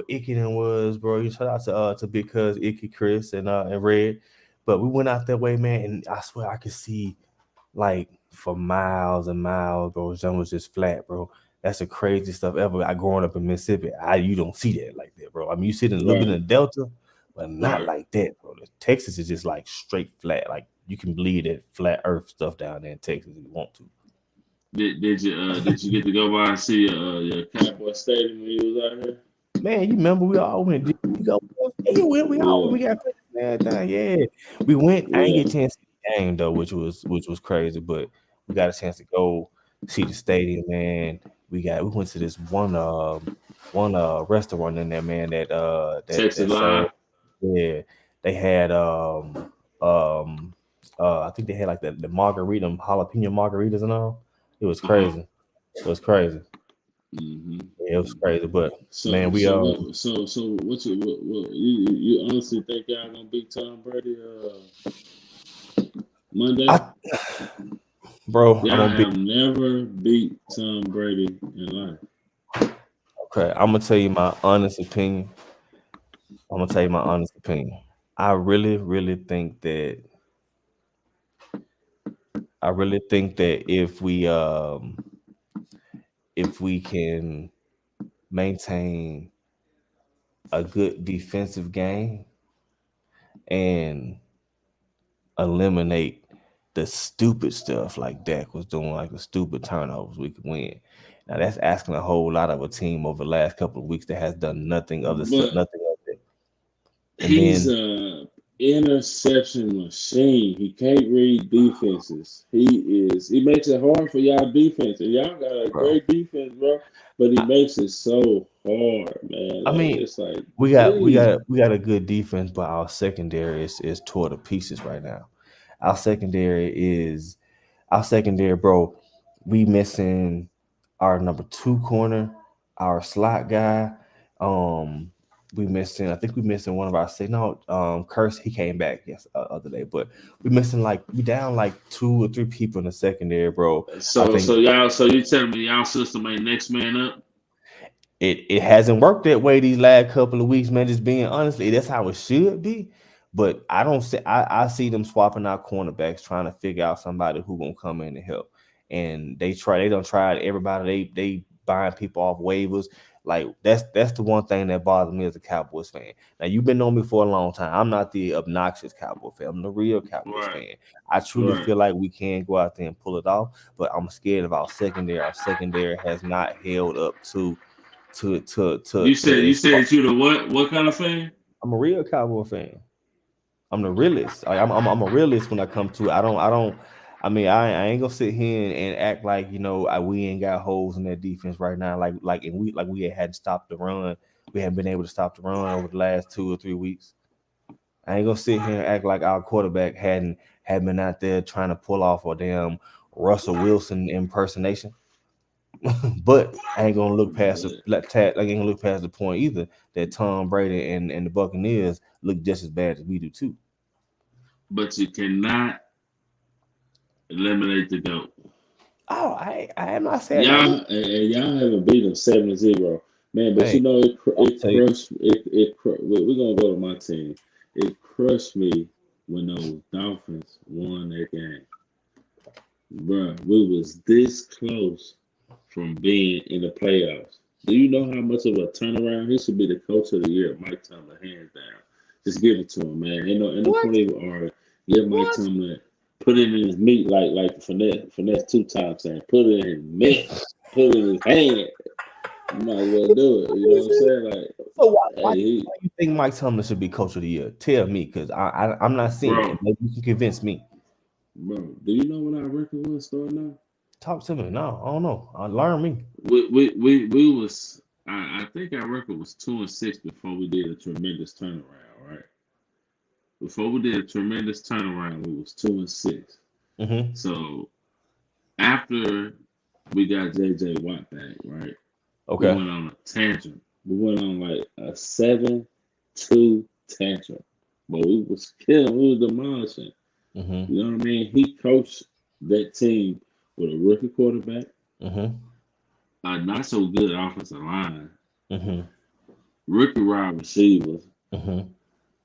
Speaker 3: Icky and was, bro. You shout out to Big Cuz Icky, Chris, and Red. But we went out that way, man, and I swear I could see like for miles and miles, bro. Jump was just flat, bro. That's the craziest stuff ever. I growing up in Mississippi, you don't see that like that, bro. I mean, you see it in a little bit in
Speaker 4: Right,
Speaker 3: the Delta, but not
Speaker 4: right.
Speaker 3: like that, bro. Texas is just like straight flat. Like you can believe that flat Earth stuff down there in Texas if you want to.
Speaker 4: Did you get to go by and see your Cowboy Stadium when you was out here?
Speaker 3: Man, you remember we all went? Did you go? Yeah, we all
Speaker 4: Yeah,
Speaker 3: we got played and everything. Yeah, we went. I didn't
Speaker 4: yeah.
Speaker 3: get a chance to see the game though, which was crazy. But we got a chance to go see the stadium, man. We went to this one restaurant in there, man.
Speaker 4: Texas
Speaker 3: That served.
Speaker 4: Live.
Speaker 3: Yeah, they had um I think they had like the margarita, jalapeno margaritas and all. It was
Speaker 4: Uh-huh.
Speaker 3: crazy. It was crazy.
Speaker 4: hmm
Speaker 3: Yeah, it was crazy. But
Speaker 4: So
Speaker 3: man, we
Speaker 4: so what so what you honestly think y'all gonna beat Tom Brady Monday?
Speaker 3: I bro, I'm
Speaker 4: Y'all
Speaker 3: gonna be
Speaker 4: have never beat Tom Brady in life.
Speaker 3: okay. I'm gonna tell you my honest opinion. I'm gonna tell you my honest opinion. I really, really think that if we can maintain a good defensive game and eliminate the stupid stuff like Dak was doing, like the stupid turnovers, we could win. Now that's asking a whole lot of a team over the last couple of weeks that has done
Speaker 4: But
Speaker 3: nothing of it. And
Speaker 4: he's
Speaker 3: then
Speaker 4: a interception machine. He can't read defenses. He makes it hard for y'all defense. And y'all got a
Speaker 3: bro,
Speaker 4: great defense, bro. But he
Speaker 3: I,
Speaker 4: makes it so hard, man.
Speaker 3: I
Speaker 4: Like
Speaker 3: mean,
Speaker 4: it's like,
Speaker 3: we got
Speaker 4: geez.
Speaker 3: we got a good defense, but our secondary is tore to pieces right now. Our secondary is our secondary, bro. We missing our number 2 corner, our slot guy. Um, we missing. I think we missing one of our signal. Curse, he came back other day, but we missing like we down like 2 or 3 people in the secondary, bro. I
Speaker 4: So
Speaker 3: think
Speaker 4: so you telling me y'all system ain't next man up?
Speaker 3: it hasn't worked that way these last couple of weeks, man. Just being honestly, that's how it should be. But I don't see. I see them swapping out cornerbacks, trying to figure out somebody who gonna come in and help. And they try. They don't try everybody. They buying people off waivers. Like that's the one thing that bothers me as a Cowboys fan. Now you've been on me for a long time. I'm not the obnoxious Cowboys fan. I'm the real Cowboys
Speaker 4: Right,
Speaker 3: fan. I truly
Speaker 4: right.
Speaker 3: feel like we can go out there and pull it off, but I'm scared of our secondary. Our secondary has not held up to
Speaker 4: You
Speaker 3: its.
Speaker 4: said you the what kind of fan?
Speaker 3: I'm a real Cowboy fan. I'm the realist. I'm a realist when I come to it. I don't. I mean, I ain't gonna sit here and act like we ain't got holes in that defense right now. Like we hadn't stopped the run. We haven't been able to stop the run over the last 2 or 3 weeks. I ain't gonna sit here and act like our quarterback had been out there trying to pull off a damn Russell Wilson impersonation. But I ain't gonna look past I ain't gonna look past the point either that Tom Brady and the Buccaneers look just as bad as we do too.
Speaker 4: But you cannot eliminate the GOAT.
Speaker 3: Oh, I am not saying
Speaker 4: Y'all haven't beat them 7-0, man. But
Speaker 3: hey,
Speaker 4: it
Speaker 3: I'll
Speaker 4: it
Speaker 3: tell you,
Speaker 4: crushed we're gonna go to my team. It crushed me when those Dolphins won that game, bruh. We was this close from being in the playoffs. Do you know how much of a turnaround? He should be the coach of the year, Mike Tomlin, hands down. Just give it to him, man. Ain't no
Speaker 3: what?
Speaker 4: point even arguing. Give Mike
Speaker 3: What?
Speaker 4: Tomlin, put it in his meat like finesse 2 times saying, put it in his meat, put it in his hand. You might as well do it. You know what I'm saying? Like,
Speaker 3: So why
Speaker 4: hey,
Speaker 3: do you think Mike Tomlin should be coach of the year? Tell me, because I'm not seeing
Speaker 4: bro,
Speaker 3: it. Maybe you can convince me.
Speaker 4: bro, do you know what our record was starting now?
Speaker 3: Talk to me. No, I don't know. Learn me.
Speaker 4: We was I think our record was 2-6 before we did a tremendous turnaround, right? Before we did a tremendous turnaround, we was 2-6.
Speaker 3: Mm-hmm.
Speaker 4: So after we got JJ Watt back, right? We
Speaker 3: Okay.
Speaker 4: went on a tantrum. We went on like a 7-2 tantrum. But we was killing, we was demolishing.
Speaker 3: Mm-hmm.
Speaker 4: You know what I mean? He coached that team with a rookie quarterback,
Speaker 3: Mm-hmm.
Speaker 4: a not so good offensive line,
Speaker 3: Mm-hmm.
Speaker 4: rookie wide receivers.
Speaker 3: Mm-hmm.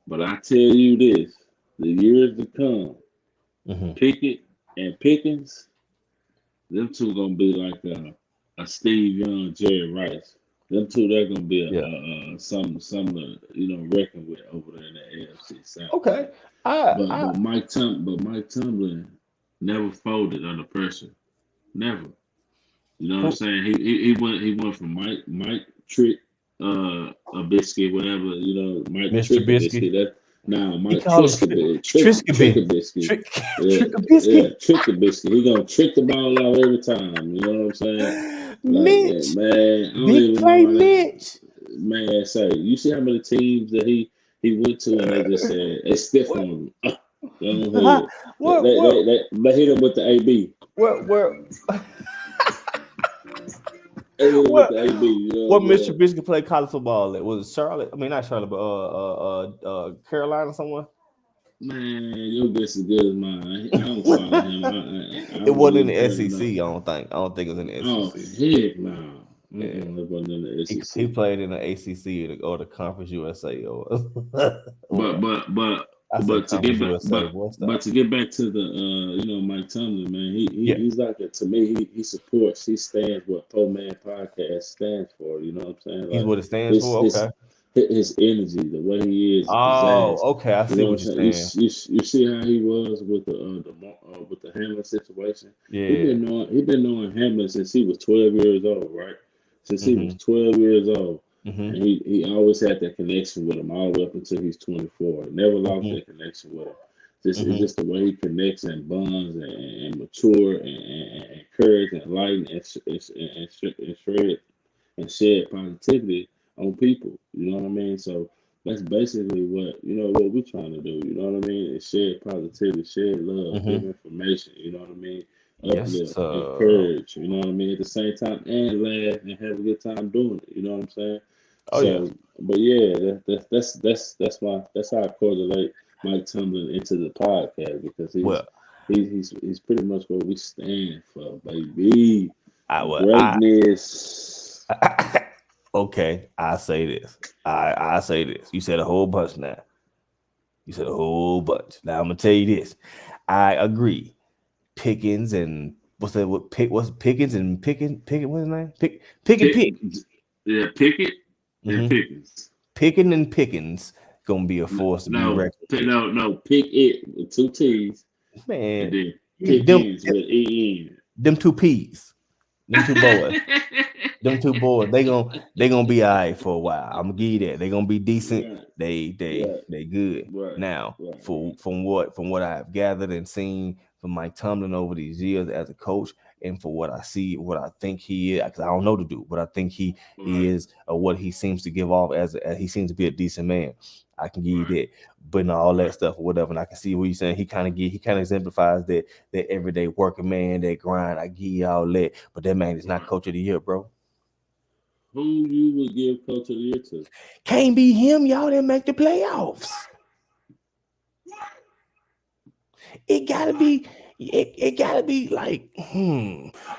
Speaker 4: But I tell you this, the years to come,
Speaker 3: Mm-hmm.
Speaker 4: Pickett and Pickens, them two gonna be like a Steve Young, Jerry Rice. Them two, they're gonna be
Speaker 3: Yeah.
Speaker 4: something to reckon with over there in the AFC South.
Speaker 3: Okay.
Speaker 4: But Mike Tomlin never folded under pressure. Never. You know what I'm saying? He went from Mike Trick a biscuit, whatever, Mike
Speaker 3: Mr.
Speaker 4: Trick a
Speaker 3: Biscuit.
Speaker 4: biscuit. That now
Speaker 3: He
Speaker 4: Mike
Speaker 3: called
Speaker 4: Trick
Speaker 3: him
Speaker 4: Trick a biscuit.
Speaker 3: Trick
Speaker 4: Yeah,
Speaker 3: Trick a biscuit.
Speaker 4: Trick a biscuit. He gonna trick the ball out every time. You know what I'm saying? Like that,
Speaker 3: Mitch.
Speaker 4: man. I don't
Speaker 3: Big
Speaker 4: even
Speaker 3: play
Speaker 4: know how that
Speaker 3: Mitch.
Speaker 4: man say. You see how many teams that he went to and they just said they stiff
Speaker 3: What?
Speaker 4: on him. Go ahead.
Speaker 3: What?
Speaker 4: They hit him with the AB.
Speaker 3: Where?
Speaker 4: They hit him with
Speaker 3: What?
Speaker 4: the AB. You know
Speaker 3: What
Speaker 4: what I'm saying?
Speaker 3: Mr. Biscuit played college football at? Was it Charlotte? I mean, not Charlotte, but Carolina somewhere.
Speaker 4: Man, your guess is good as mine. I don't follow him. I
Speaker 3: It
Speaker 4: don't
Speaker 3: wasn't
Speaker 4: really
Speaker 3: in the
Speaker 4: care
Speaker 3: SEC.
Speaker 4: enough.
Speaker 3: I don't think. I don't think it was in
Speaker 4: Oh
Speaker 3: the SEC.
Speaker 4: heck no.
Speaker 3: Yeah,
Speaker 4: It wasn't in the
Speaker 3: he
Speaker 4: SEC.
Speaker 3: played in the ACC or the Conference USA or
Speaker 4: But
Speaker 3: well,
Speaker 4: but but
Speaker 3: I say
Speaker 4: but to get
Speaker 3: Conference
Speaker 4: back
Speaker 3: USA. Boy,
Speaker 4: but
Speaker 3: stop.
Speaker 4: to get back to the Mike Tomlin, man,
Speaker 3: Yeah,
Speaker 4: he's like to me he supports, he stands what Po Man Podcast stands for. You know what I'm saying?
Speaker 3: he's
Speaker 4: Like
Speaker 3: what it stands
Speaker 4: his
Speaker 3: for.
Speaker 4: his
Speaker 3: Okay.
Speaker 4: his energy, the way he is, his
Speaker 3: Oh,
Speaker 4: pizzazz.
Speaker 3: okay. I
Speaker 4: You
Speaker 3: see
Speaker 4: know what
Speaker 3: what
Speaker 4: I'm
Speaker 3: you're
Speaker 4: saying?
Speaker 3: saying.
Speaker 4: You see how he was with the Hamlin situation.
Speaker 3: Yeah.
Speaker 4: He been knowing Hamlin since he was 12 years old, right? Since he was
Speaker 3: Mhm.
Speaker 4: 12 years old. And
Speaker 3: Mhm.
Speaker 4: he always had that connection with him all the way up until he's 24. Never lost
Speaker 3: Mhm.
Speaker 4: that connection with him. It's
Speaker 3: Mhm.
Speaker 4: just the way he connects and bonds and mature and encourage and lighten and shred and shed positivity on people. You know what I mean? So that's basically what we're trying to do. You know what I mean? Is shed positivity, shed love, give
Speaker 3: Mhm.
Speaker 4: information. You know what I mean?
Speaker 3: Yes,
Speaker 4: Uplift,
Speaker 3: sir.
Speaker 4: encourage. You know what I mean? At the same time, and laugh and have a good time doing it. You know what I'm saying?
Speaker 3: Oh yeah.
Speaker 4: So, but yeah, that's how I correlate Mike Tomlin into the podcast because
Speaker 3: Well,
Speaker 4: he's pretty much what we stand for, baby.
Speaker 3: I
Speaker 4: Greatness.
Speaker 3: okay. I say this. I say this. You said a whole bunch now. You said a whole bunch. Now I'm gonna tell you this. I agree. Pickens and what's that? What's Pickens and Pickens? What's his name?
Speaker 4: Pick,
Speaker 3: Pick.
Speaker 4: yeah, Pickett and
Speaker 3: Mm-hmm.
Speaker 4: Pickens.
Speaker 3: Picking and Pickens gonna be a force to be
Speaker 4: No,
Speaker 3: reckoned with.
Speaker 4: no, pick it with two T's and
Speaker 3: Man,
Speaker 4: then
Speaker 3: them
Speaker 4: Pickens with E
Speaker 3: them two P's, them two boys.
Speaker 4: N.
Speaker 3: Them two boys, they gonna be all right for a while. I'm gonna give you that. They gonna be decent.
Speaker 4: Right, right,
Speaker 3: They good.
Speaker 4: right,
Speaker 3: Now,
Speaker 4: right.
Speaker 3: from what I've gathered and seen from Mike Tomlin over these years as a coach, and for what I see, what I think he is, because I don't know the dude, but I think he
Speaker 4: Right,
Speaker 3: is, or what he seems to give off as he seems to be a decent man. I can give you
Speaker 4: right,
Speaker 3: that, but all that
Speaker 4: right,
Speaker 3: stuff or whatever, and I can see what you're saying. He kind of exemplifies that everyday working man, that grind. I give you all that, but that man is not
Speaker 4: right.
Speaker 3: coach of the year, bro.
Speaker 4: Who you would give coach of the year to?
Speaker 3: Can't be him. Y'all didn't make the playoffs. It gotta be. It gotta be like,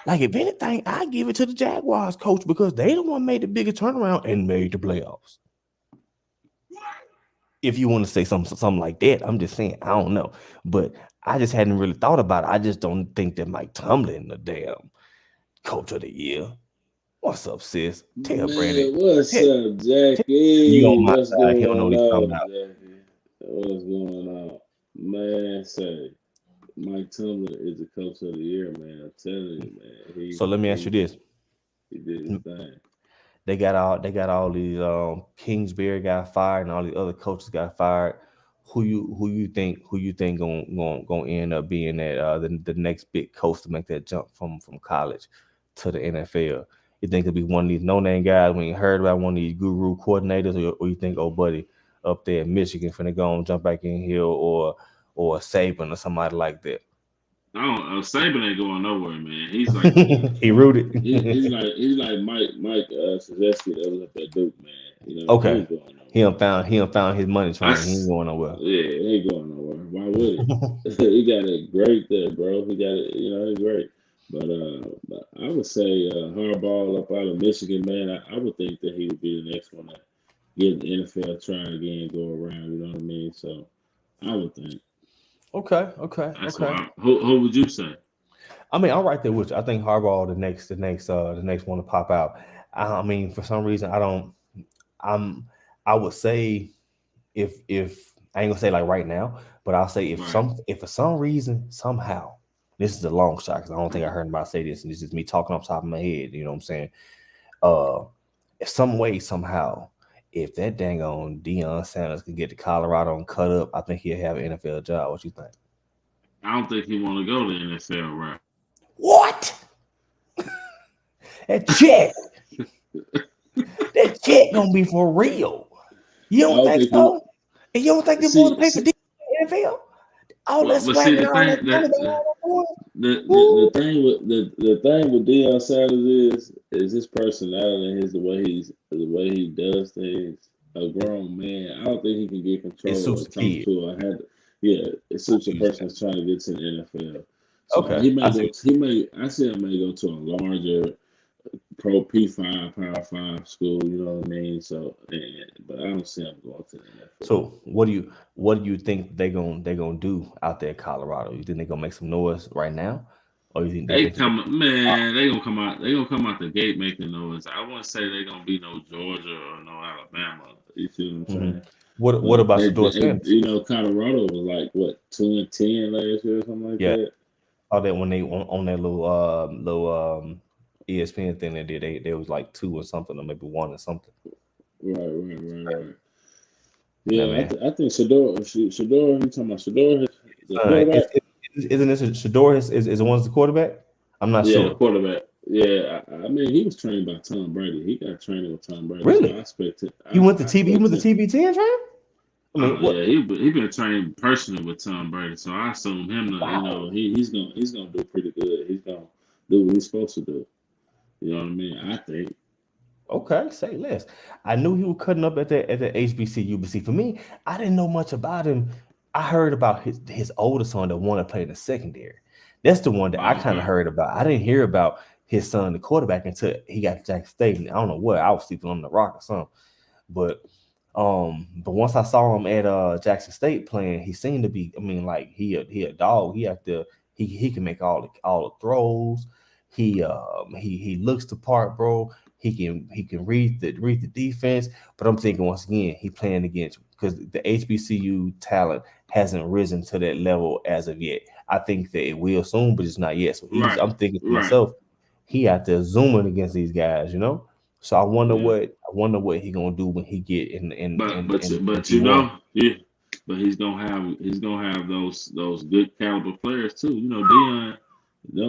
Speaker 3: like if anything, I give it to the Jaguars coach because they the one made the biggest turnaround and made the playoffs. If you want to say something like that, I'm just saying I don't know, but I just hadn't really thought about it. I just don't think that Mike Tomlin the damn coach of the year. What's up, sis? Tell Brandon.
Speaker 4: Man, what's
Speaker 3: Tell,
Speaker 4: up,
Speaker 3: tell he on
Speaker 4: Jackie?
Speaker 3: my
Speaker 4: What's
Speaker 3: side. He don't know
Speaker 4: going
Speaker 3: what he's talking
Speaker 4: on,
Speaker 3: about.
Speaker 4: Jackie? What's going on? Man, say Mike Tomlin is the coach of the year, man. I'm telling you, man.
Speaker 3: So let me ask you this.
Speaker 4: He did his thing.
Speaker 3: They got all these Kingsbury got fired and all the other coaches got fired. Who you think gonna end up being that the next big coach to make that jump from college to the NFL? You think it'll be one of these no name guys when you heard about one of these guru coordinators, or you think, oh buddy, up there in Michigan finna go and jump back in here, or Saban or somebody like that?
Speaker 4: I don't. Saban ain't going nowhere, man. He's like the
Speaker 3: He rooted.
Speaker 4: he's like Mike Suggested that was up at Duke, man. You know he
Speaker 3: Okay.
Speaker 4: ain't going
Speaker 3: He
Speaker 4: nowhere.
Speaker 3: done found his money
Speaker 4: I
Speaker 3: train. He ain't going nowhere.
Speaker 4: Yeah, he ain't going nowhere. Why would he? He got it great there, bro. He got it. He's great. But I would say Harbaugh up out of Michigan, man. I would think that he would be the next one to get the NFL try again, go around. You know what I mean? So I would think that's
Speaker 3: Okay.
Speaker 4: why. Who would you say?
Speaker 3: I mean, I'm right there with you. I think Harbaugh the next one to pop out. I mean, for some reason, I don't. I would say if I ain't gonna say like right now, but I'll say
Speaker 4: Right.
Speaker 3: if for some reason somehow, this is a long shot because I don't think I heard anybody say this, and this is me talking off the top of my head. You know what I'm saying? Uh, if some way somehow, if that dang on Deion Sanders can get to Colorado and cut up, I think he'll have an NFL job. What you think?
Speaker 4: I don't think he want to go to the NFL, right?
Speaker 3: What? That check gonna be for real. You
Speaker 4: I
Speaker 3: don't
Speaker 4: don't
Speaker 3: think
Speaker 4: think he.
Speaker 3: so? And you don't think they want to pay for
Speaker 4: See,
Speaker 3: NFL? All that
Speaker 4: well, but see
Speaker 3: swag and
Speaker 4: the
Speaker 3: all that
Speaker 4: thing
Speaker 3: money
Speaker 4: that
Speaker 3: behind that boy?
Speaker 4: the thing with the thing with Deion Sanders is his personality and the way he does things. A grown man, I don't think he can get
Speaker 3: It
Speaker 4: control
Speaker 3: suits
Speaker 4: or
Speaker 3: the
Speaker 4: talk
Speaker 3: kid.
Speaker 4: to. It
Speaker 3: I
Speaker 4: suits a
Speaker 3: see what you're
Speaker 4: person
Speaker 3: saying.
Speaker 4: that's trying to get to the NFL. So
Speaker 3: Okay,
Speaker 4: he
Speaker 3: I
Speaker 4: may
Speaker 3: see.
Speaker 4: go. He may. I say I may go to a larger Pro P5 Power 5 school. You know what I mean? So, but I don't see him going to the NFL.
Speaker 3: So what do you think they gonna do out there in Colorado? You think they gonna make some noise right now, or you think they think
Speaker 4: They gonna come out. They gonna come out the gate making noise. I wouldn't say they gonna be no Georgia or no Alabama. You see what I'm
Speaker 3: Mhm.
Speaker 4: saying?
Speaker 3: What
Speaker 4: But
Speaker 3: about Shador Sanders?
Speaker 4: Colorado was like what 2-10 last year or something like
Speaker 3: Yeah,
Speaker 4: that.
Speaker 3: all that when they on that little ESPN thing they did, they was like two or something, or maybe one or something.
Speaker 4: Right.
Speaker 3: Yeah,
Speaker 4: Yeah,
Speaker 3: man.
Speaker 4: I think Shador. You talking about Shador, the
Speaker 3: Is,
Speaker 4: quarterback?
Speaker 3: isn't this Shador is the one's the quarterback? I'm not
Speaker 4: Yeah, the
Speaker 3: sure.
Speaker 4: quarterback. Yeah, I mean he was trained by Tom Brady. He got training with Tom Brady, so I
Speaker 3: Really?
Speaker 4: expect it.
Speaker 3: He went to
Speaker 4: I
Speaker 3: TV. He
Speaker 4: expect
Speaker 3: went to
Speaker 4: it.
Speaker 3: TBT and train. I mean,
Speaker 4: Oh
Speaker 3: what?
Speaker 4: yeah, he been trained personally with Tom Brady, so I assume him to
Speaker 3: Wow.
Speaker 4: he's gonna do pretty good. He's gonna do what he's supposed to do. You know what I mean? I think.
Speaker 3: Okay, say less. I knew he was cutting up at the HBC UBC. For me, I didn't know much about him. I heard about his older son that wanted to play in the secondary. That's the one that I
Speaker 4: Oh,
Speaker 3: kind of
Speaker 4: okay.
Speaker 3: heard about. I didn't hear about his son, the quarterback, until he got to Jackson State. And I don't know what I was sleeping on the rock or something. But but once I saw him at Jackson State playing, he seemed to be. I mean, like he a dog. He have to. He can make all the throws. He looks the part, bro. He can read the defense. But I'm thinking once again, he playing against because the HBCU talent hasn't risen to that level as of yet. I think that it will soon, but it's not yet. So
Speaker 4: Right.
Speaker 3: I'm thinking to
Speaker 4: Right.
Speaker 3: myself, he out there zooming against these guys, you know. So
Speaker 4: Yeah.
Speaker 3: I wonder what he gonna do when he get in
Speaker 4: But
Speaker 3: D one.
Speaker 4: yeah. But he's gonna have those good caliber players too. You know, Dion.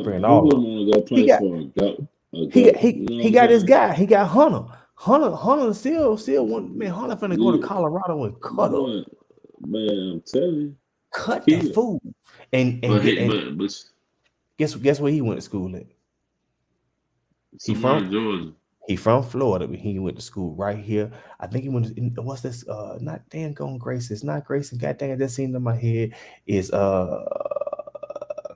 Speaker 3: Bring
Speaker 4: Who
Speaker 3: all of
Speaker 4: wouldn't
Speaker 3: them.
Speaker 4: want to go
Speaker 3: He
Speaker 4: play
Speaker 3: got
Speaker 4: for a goat? A
Speaker 3: he got
Speaker 4: goat. You know what
Speaker 3: he
Speaker 4: I'm
Speaker 3: got his
Speaker 4: saying?
Speaker 3: guy. He got Hunter. Hunter still one man. Hunter finna go to
Speaker 4: Yeah.
Speaker 3: Colorado and cut up,
Speaker 4: Boy, man, I'm telling
Speaker 3: cut that
Speaker 4: you, kill.
Speaker 3: fool. And
Speaker 4: But
Speaker 3: get
Speaker 4: he,
Speaker 3: and
Speaker 4: but
Speaker 3: guess where he went to school at? He
Speaker 4: somewhere
Speaker 3: from
Speaker 4: in Georgia.
Speaker 3: he from Florida, but he went to school right here. I think he went what's this? Not damn gone Grace. It's not Grayson. God dang it, that seemed in my head is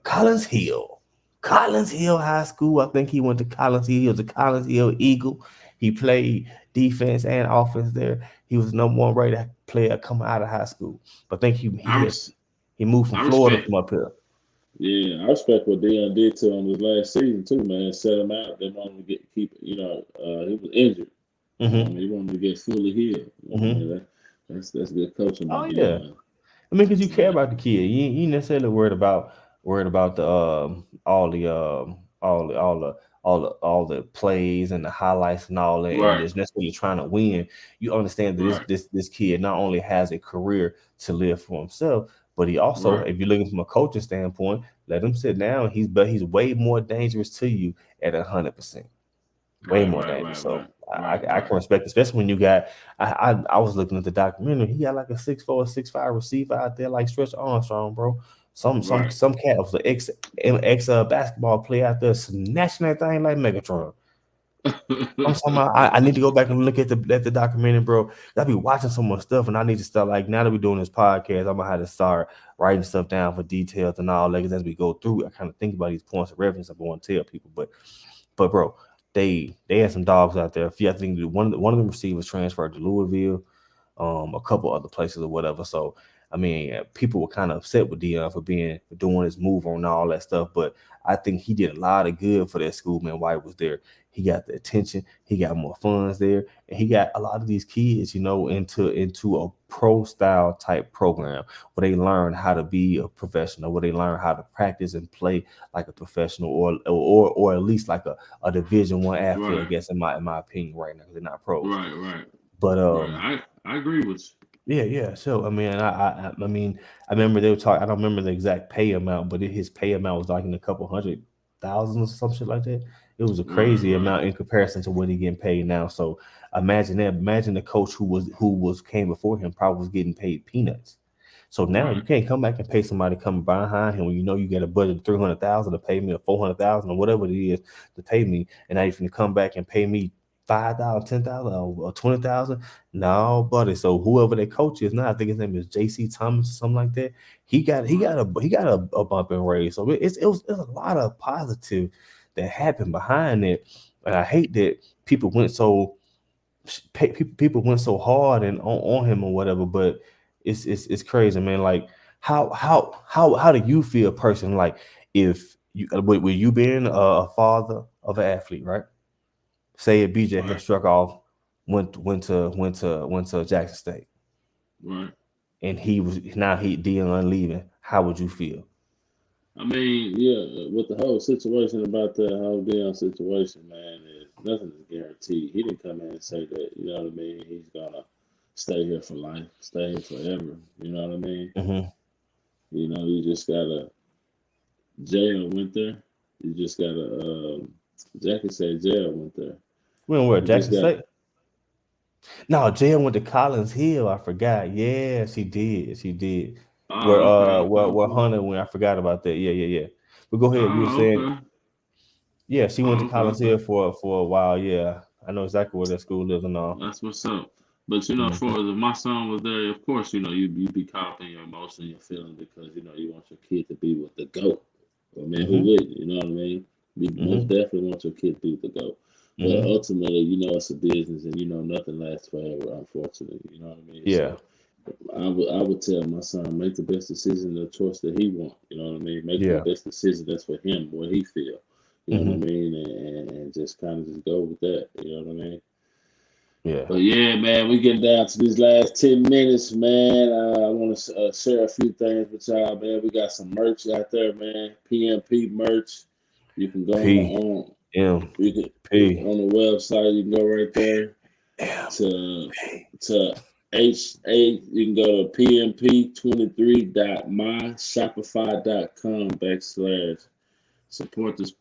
Speaker 3: Collins Hill. Collins Hill High School. I think he went to Collins Hill. He was a Collins Hill Eagle. He played defense and offense there. He was the number one rated player coming out of high school. But I think
Speaker 4: I res-
Speaker 3: he moved from
Speaker 4: I
Speaker 3: Florida
Speaker 4: respect.
Speaker 3: from up here.
Speaker 4: Yeah, I respect what Dion did to him this last season too, man. Set him out. They wanted to keep. You know, he was injured.
Speaker 3: Hmm
Speaker 4: He wanted to get fully healed. You know what I mean?
Speaker 3: hmm
Speaker 4: That's good coaching by
Speaker 3: Oh yeah.
Speaker 4: Dion.
Speaker 3: I mean, because you care
Speaker 4: Yeah.
Speaker 3: about the kid. You ain't necessarily worried about the all the plays and the highlights and all that, and
Speaker 4: Right.
Speaker 3: just necessarily trying to win. You understand that
Speaker 4: Right.
Speaker 3: this kid not only has a career to live for himself, but he also,
Speaker 4: Right.
Speaker 3: if you're looking from a coaching standpoint, let him sit down. He's way more dangerous to you at 100%. Way
Speaker 4: Right.
Speaker 3: more
Speaker 4: Right.
Speaker 3: dangerous.
Speaker 4: Right.
Speaker 3: So
Speaker 4: Right. Right.
Speaker 3: I
Speaker 4: Right.
Speaker 3: can respect, especially when you got. I was looking at the documentary. He got like a 6'4", 6'5" receiver out there like Stretch Armstrong, bro.
Speaker 4: Right.
Speaker 3: Some cat was an ex basketball player out there snatching that thing like Megatron. I'm talking about, I need to go back and look at the documentary, bro. I be watching so much stuff, and I need to start like now that we're doing this podcast, I'm gonna have to start writing stuff down for details and all that. 'Cause as we go through, I kind of think about these points of reference I want to tell people, but bro, they had some dogs out there. I think one of the receivers transferred to Louisville, a couple other places or whatever. So I mean, people were kind of upset with Dion for doing his move on all that stuff. But I think he did a lot of good for that school, man. While he was there, he got the attention, he got more funds there, and he got a lot of these kids, into a pro style type program where they learn how to be a professional, where they learn how to practice and play like a professional, or at least like a Division 1 athlete. I
Speaker 4: Right.
Speaker 3: guess in my opinion, right now, 'cause they're not pros.
Speaker 4: Right. Right.
Speaker 3: But
Speaker 4: Right. I agree with
Speaker 3: yeah, yeah. So I mean, I mean, I remember they were talking. I don't remember the exact pay amount, but his pay amount was like in a couple hundred thousand or some shit like that. It was a
Speaker 4: you. Right.
Speaker 3: crazy
Speaker 4: Right.
Speaker 3: amount in comparison to what he getting paid now. So imagine that. Imagine the coach who was came before him probably was getting paid peanuts. So now you
Speaker 4: Right.
Speaker 3: can't come back and pay somebody coming behind him when you know you get a budget of 300,000 to pay me, or 400,000 or whatever it is to pay me, and now you can come back and pay me 5,000, 10,000, or 20,000. No, buddy. So whoever that coach is now, I think his name is J.C. Thomas or something like that.
Speaker 4: Right.
Speaker 3: He got a bump and raise. So it was a lot of positive that happened behind it, and I hate that people went so people went so hard and on him or whatever. But it's crazy, man. Like how do you feel personally? Like if you with you being a father of an athlete, right? Say if BJ had
Speaker 4: Right.
Speaker 3: struck off, went to Jackson State,
Speaker 4: Right.
Speaker 3: and he Dion leaving, how would you feel?
Speaker 4: I mean, yeah, with the whole situation about the whole Dion situation, man, nothing is guaranteed. He didn't come in and say that, you know what I mean? He's gonna stay here for life, stay here forever. You know what I mean?
Speaker 3: Hmm
Speaker 4: You just gotta jail went there. You just gotta Jackie said jail went there.
Speaker 3: We don't wear
Speaker 4: You just
Speaker 3: Jackson
Speaker 4: got
Speaker 3: State. No, Jan went to Collins Hill. I forgot. Yeah, she did. She did. Where
Speaker 4: oh, okay, okay,
Speaker 3: where
Speaker 4: okay.
Speaker 3: Hunter went. I forgot about that. Yeah, yeah, yeah. But go ahead. You were
Speaker 4: Oh,
Speaker 3: saying,
Speaker 4: okay.
Speaker 3: yeah, she went to
Speaker 4: Oh, okay,
Speaker 3: Collins
Speaker 4: okay.
Speaker 3: Hill for a while. Yeah. I know exactly where that school is and all.
Speaker 4: That's what's up. But you know, for if my son was there, of course, you know, you be caught up in your emotion, your feeling, because you know you want your kid to be with the goat. Well, man, who wouldn't? You know what I mean? You most definitely want your kid to be with the goat. But ultimately, you know, it's a business, and you know nothing lasts forever. Unfortunately, you know what I mean.
Speaker 3: Yeah.
Speaker 4: So I would tell my son, make the best decision, the choice that he want. You know what I mean? Make the
Speaker 3: Yeah.
Speaker 4: best decision that's for him, what he feel. You know what I mean? And just kind of just go with that. You know what I mean?
Speaker 3: Yeah.
Speaker 4: But yeah, man, we getting down to these last 10 minutes, man. I want to share a few things with y'all, man. We got some merch out there, man. PMP merch. You can go
Speaker 3: P
Speaker 4: on
Speaker 3: M
Speaker 4: you can
Speaker 3: P
Speaker 4: on the website. You can go right there
Speaker 3: M
Speaker 4: to
Speaker 3: P.
Speaker 4: to H8. You can go to pmp23.myshopify.com/ support the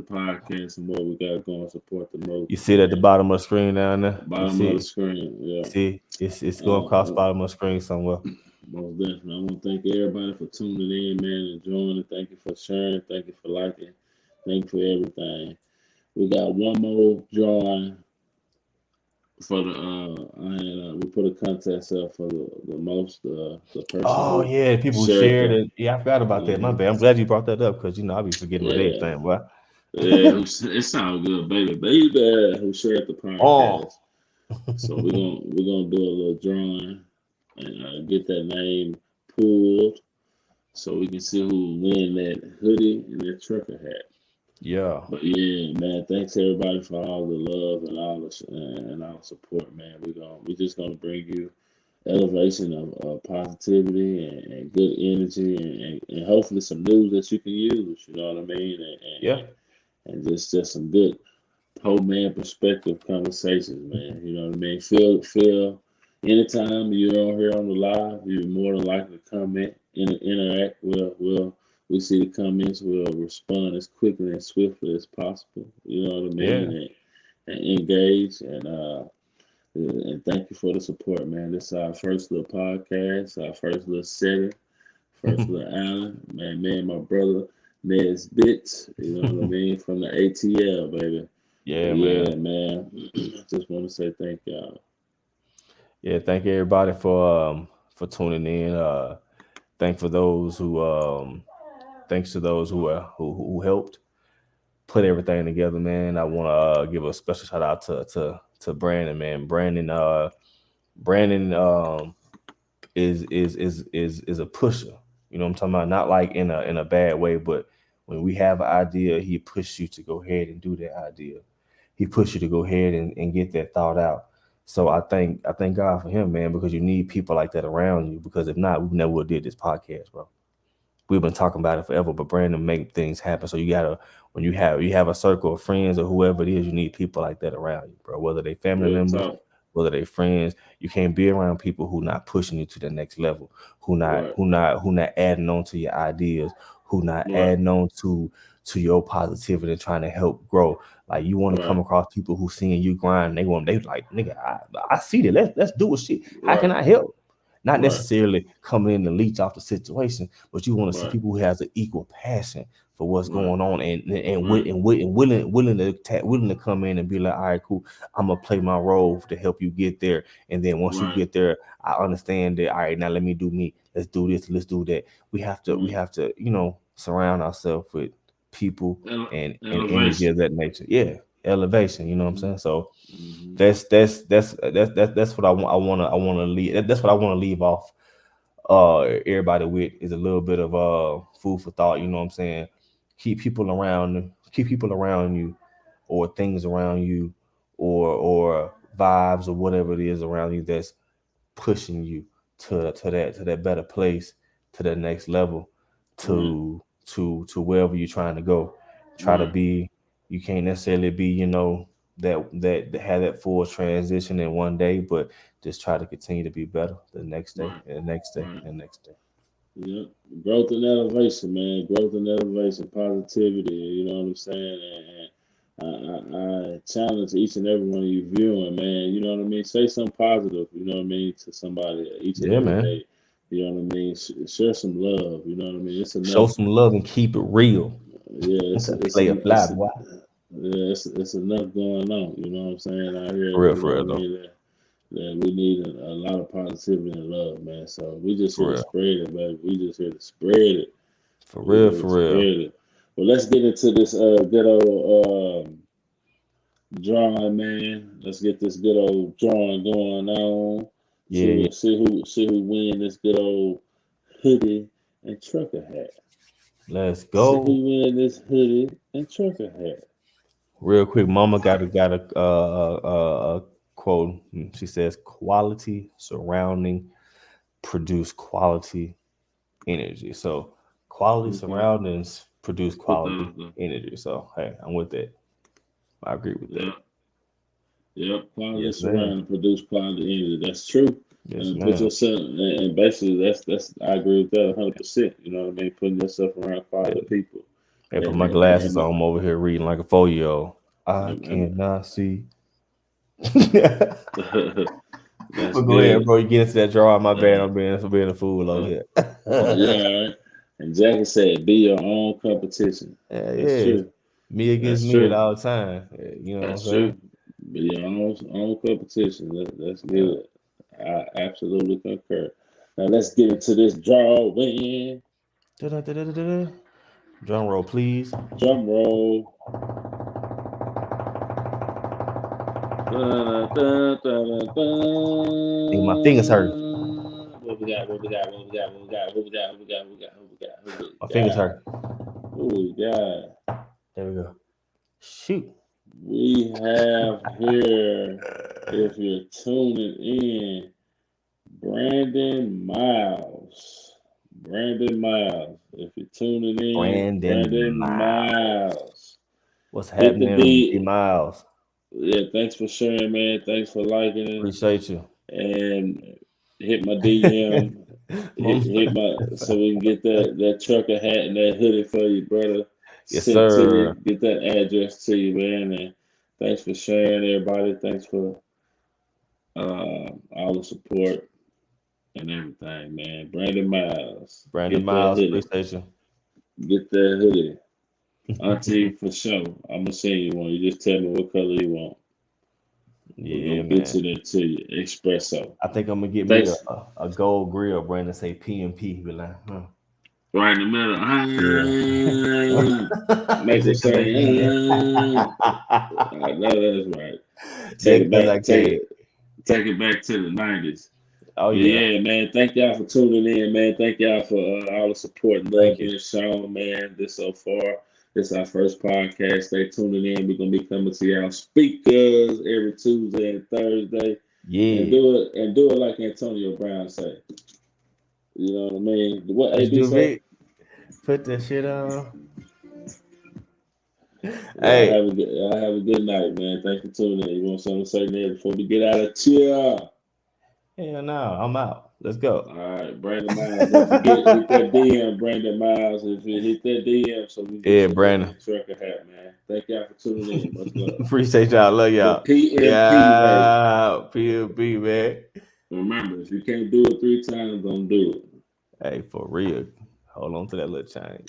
Speaker 4: podcast and what we got going. Support the
Speaker 3: You
Speaker 4: movement,
Speaker 3: see it at the
Speaker 4: man.
Speaker 3: bottom of the screen down there? You
Speaker 4: Bottom of
Speaker 3: see
Speaker 4: the
Speaker 3: it?
Speaker 4: screen,
Speaker 3: You
Speaker 4: yeah.
Speaker 3: see it's going across the bottom of the screen somewhere.
Speaker 4: Most definitely. I want to thank everybody for tuning in, man, and joining. Thank you for sharing. Thank you for liking. Thank you for everything. We got one more drawing for the. We put a contest up for the most the person
Speaker 3: Oh
Speaker 4: who
Speaker 3: yeah, people who
Speaker 4: shared
Speaker 3: shared
Speaker 4: the.
Speaker 3: it. Yeah, I forgot about that. My
Speaker 4: Uh,
Speaker 3: bad. I'm glad you brought that up because I be forgetting about
Speaker 4: yeah,
Speaker 3: everything, boy.
Speaker 4: yeah. It sounds good, baby. Who shared the
Speaker 3: Oh.
Speaker 4: podcast? So we're gonna do a little drawing and get that name pulled, so we can see who win that hoodie and that trucker hat.
Speaker 3: Yeah.
Speaker 4: But yeah, man, thanks everybody for all the love and all the support, man. We just gonna bring you elevation of positivity and good energy and hopefully some news that you can use. You know what I mean?
Speaker 3: Yeah.
Speaker 4: And just some good whole man perspective conversations, man. You know what I mean? Feel anytime you're on here on the live, you're more than likely to comment, interact. We see the comments. We'll respond as quickly and swiftly as possible. You know what I
Speaker 3: Yeah.
Speaker 4: mean? And engage and thank you for the support, man. This is our first little podcast, our first little setting, first little island, man. Me and my brother Ned's Bits. You know what I mean? From the ATL, baby.
Speaker 3: Yeah,
Speaker 4: Yeah,
Speaker 3: man.
Speaker 4: man. Just want to say thank y'all.
Speaker 3: Yeah, thank everybody for tuning in. Thanks to those who helped put everything together, man. I want to give a special shout out to Brandon, man. Brandon is a pusher. You know what I'm talking about? Not like in a bad way, but when we have an idea, he pushes you to go ahead and do that idea. He pushes you to go ahead and get that thought out. So I thank God for him, man, because you need people like that around you. Because if not, we never would have did this podcast, bro. We've been talking about it forever, but Brandon make things happen. So you gotta when you have a circle of friends or whoever it is, you need people like that around you, bro. Whether they family
Speaker 4: Real
Speaker 3: members,
Speaker 4: talk.
Speaker 3: whether they friends, you can't be around people who not pushing you to the next level,
Speaker 4: Right.
Speaker 3: who not adding on to your ideas, who not
Speaker 4: Right.
Speaker 3: adding on to your positivity and trying to help grow. Like you want to come
Speaker 4: Right.
Speaker 3: across people who seeing you grind, they like, nigga, I see that. Let's do a shit. How can
Speaker 4: Right.
Speaker 3: I help? Not
Speaker 4: Right.
Speaker 3: necessarily coming in to leech off the situation, but you want to see
Speaker 4: Right.
Speaker 3: people who has an equal passion for what's
Speaker 4: Right.
Speaker 3: going on and
Speaker 4: Right.
Speaker 3: willing to come in and be like, all right, cool, I'm gonna play my role to help you get there. And then once you
Speaker 4: Right.
Speaker 3: get there, I understand that. All right, now let me do me. Let's do this. Let's do that. We have to surround ourselves with people and energy
Speaker 4: Elevation.
Speaker 3: of that nature. Yeah, elevation. You know what I'm saying? So
Speaker 4: Mm-hmm.
Speaker 3: that's what I want to leave. That's what I want to leave off everybody with is a little bit of food for thought. You know what I'm saying? Keep people around you, or things around you, or vibes or whatever it is around you that's pushing you to that better place, to the next level,
Speaker 4: Right.
Speaker 3: to wherever you're trying to go. Try to
Speaker 4: Right.
Speaker 3: be. You can't necessarily be, that have that full transition in one day, but just try to continue to be better the next day
Speaker 4: Right.
Speaker 3: and the next day
Speaker 4: Right.
Speaker 3: and the next day.
Speaker 4: Yep. Growth and elevation, man. Growth and elevation, positivity. You know what I'm saying? I challenge each and every one of you viewing, man. You know what I mean? Say something positive. You know what I mean to somebody each and
Speaker 3: Yeah,
Speaker 4: every
Speaker 3: man.
Speaker 4: day. You know what I mean? Share some love. You know what I mean? It's
Speaker 3: Show
Speaker 4: enough.
Speaker 3: some love and keep it real.
Speaker 4: Yeah,
Speaker 3: Play a fly, boy.
Speaker 4: Yeah, it's enough going on. You know what I'm saying out here.
Speaker 3: For real,
Speaker 4: You
Speaker 3: for
Speaker 4: know
Speaker 3: real
Speaker 4: what I
Speaker 3: though.
Speaker 4: mean? That we need a lot of positivity and love, man. So we just here
Speaker 3: For
Speaker 4: to
Speaker 3: real.
Speaker 4: spread it, baby. We just here to spread it.
Speaker 3: For
Speaker 4: We
Speaker 3: real,
Speaker 4: here to
Speaker 3: for real.
Speaker 4: spread it. Well, let's get into this good old drawing, man. Let's get this good old drawing going on.
Speaker 3: Yeah.
Speaker 4: See who win this good old hoodie and trucker hat.
Speaker 3: Let's
Speaker 4: See
Speaker 3: go.
Speaker 4: who win this hoodie and trucker hat.
Speaker 3: Real quick, Mama got a quote. She says, "Quality surrounding produce quality energy." So, quality
Speaker 4: Okay.
Speaker 3: surroundings produce
Speaker 4: Put
Speaker 3: quality
Speaker 4: that up
Speaker 3: energy. So, hey, I'm with that. I agree with
Speaker 4: there.
Speaker 3: that.
Speaker 4: Yep. Yep. Quality
Speaker 3: Yes, ma'am.
Speaker 4: surrounding produce quality energy. That's true.
Speaker 3: Yes,
Speaker 4: And put
Speaker 3: ma'am.
Speaker 4: yourself and basically that's I agree with that 100%. You know what I mean? Putting yourself around quality people.
Speaker 3: Hey, put
Speaker 4: And
Speaker 3: my
Speaker 4: and, and,
Speaker 3: glasses
Speaker 4: and,
Speaker 3: on. I'm over here reading like a 4-year-old. I
Speaker 4: and
Speaker 3: cannot see.
Speaker 4: that's
Speaker 3: But go ahead,
Speaker 4: good.
Speaker 3: bro. You get into that draw. My bad.
Speaker 4: Uh,
Speaker 3: I'm being a fool over
Speaker 4: uh,
Speaker 3: here.
Speaker 4: yeah, all right. And Jackie said, "Be your own competition."
Speaker 3: Yeah,
Speaker 4: That's
Speaker 3: yeah.
Speaker 4: true.
Speaker 3: Me against
Speaker 4: That's
Speaker 3: me at
Speaker 4: true.
Speaker 3: all time. Yeah, you know what I'm
Speaker 4: That's
Speaker 3: saying?
Speaker 4: true. Be your own competition. That's
Speaker 3: Yeah.
Speaker 4: good. I absolutely concur. Now let's get into this drawing.
Speaker 3: Da-da-da-da-da-da. Drum roll, please.
Speaker 4: Drum roll. Da, da, da, da, da.
Speaker 3: Hey, my fingers hurt.
Speaker 4: What we got? What we got? What we got? What we got? What we got? What we got? What we got? What we got? What we
Speaker 3: My fingers
Speaker 4: got?
Speaker 3: hurt.
Speaker 4: What we got?
Speaker 3: There we go. Shoot.
Speaker 4: We have here, if you're tuning in, Brandon Miles. Brandon Miles. If you're tuning in,
Speaker 3: Brandon
Speaker 4: Brandon
Speaker 3: Miles.
Speaker 4: Miles.
Speaker 3: What's
Speaker 4: Hit the
Speaker 3: happening, B
Speaker 4: D.
Speaker 3: Miles?
Speaker 4: Yeah, thanks for sharing, man. Thanks for liking it.
Speaker 3: Appreciate you.
Speaker 4: And hit my DM. Hit my so we can get that trucker hat and that hoodie for you, brother.
Speaker 3: Yes,
Speaker 4: Sent to
Speaker 3: sir.
Speaker 4: you. Get that address to you, man. And thanks for sharing, everybody. Thanks for all the support and everything, man. Brandon Miles,
Speaker 3: Brandon
Speaker 4: get that
Speaker 3: Miles,
Speaker 4: hoodie.
Speaker 3: appreciate you.
Speaker 4: Get that hoodie. Auntie, for sure. I'm gonna send you one. You just tell me what color you want. We're
Speaker 3: Yeah,
Speaker 4: gonna get
Speaker 3: man.
Speaker 4: you there to you. Espresso.
Speaker 3: I think I'm gonna get me
Speaker 4: Thanks.
Speaker 3: a gold grill, Brandon. Say PMP. Be like, huh.
Speaker 4: Right in the middle.
Speaker 3: Yeah.
Speaker 4: Make
Speaker 3: Just
Speaker 4: them
Speaker 3: 'cause I can.
Speaker 4: say, I know that's right. Take
Speaker 3: Just
Speaker 4: it
Speaker 3: 'cause
Speaker 4: back.
Speaker 3: I can.
Speaker 4: Take it back to the 90s.
Speaker 3: Oh
Speaker 4: But
Speaker 3: yeah.
Speaker 4: yeah, man. Thank y'all for tuning in, man. Thank y'all for all the support and love
Speaker 3: Thank you.
Speaker 4: being shown, man. This so far. This is our first podcast. Stay tuning in. We're gonna be coming to y'all speakers every Tuesday and Thursday. And
Speaker 3: Yeah.
Speaker 4: do it like Antonio Brown say. You know what I mean? What
Speaker 3: What you
Speaker 4: AB
Speaker 3: do,
Speaker 4: say?
Speaker 3: Vic? Put that shit on.
Speaker 4: Y'all
Speaker 3: Hey.
Speaker 4: have a good night, man. Thanks for tuning in. You want something to say there before we get out of here?
Speaker 3: Hell no, I'm out. Let's go.
Speaker 4: All right, Brandon Miles. Don't forget, hit that DM, Brandon Miles. If you hit that DM, so we get
Speaker 3: Yeah,
Speaker 4: your hoodie
Speaker 3: Brandon.
Speaker 4: and trucker hat, man. Thank y'all for tuning in. Much love.
Speaker 3: Appreciate y'all. Love
Speaker 4: The
Speaker 3: y'all.
Speaker 4: PMP way.
Speaker 3: Yeah. PLB, man.
Speaker 4: Remember, if you can't do it 3 times, don't do it.
Speaker 3: Hey, for real. Hold on to that little chain.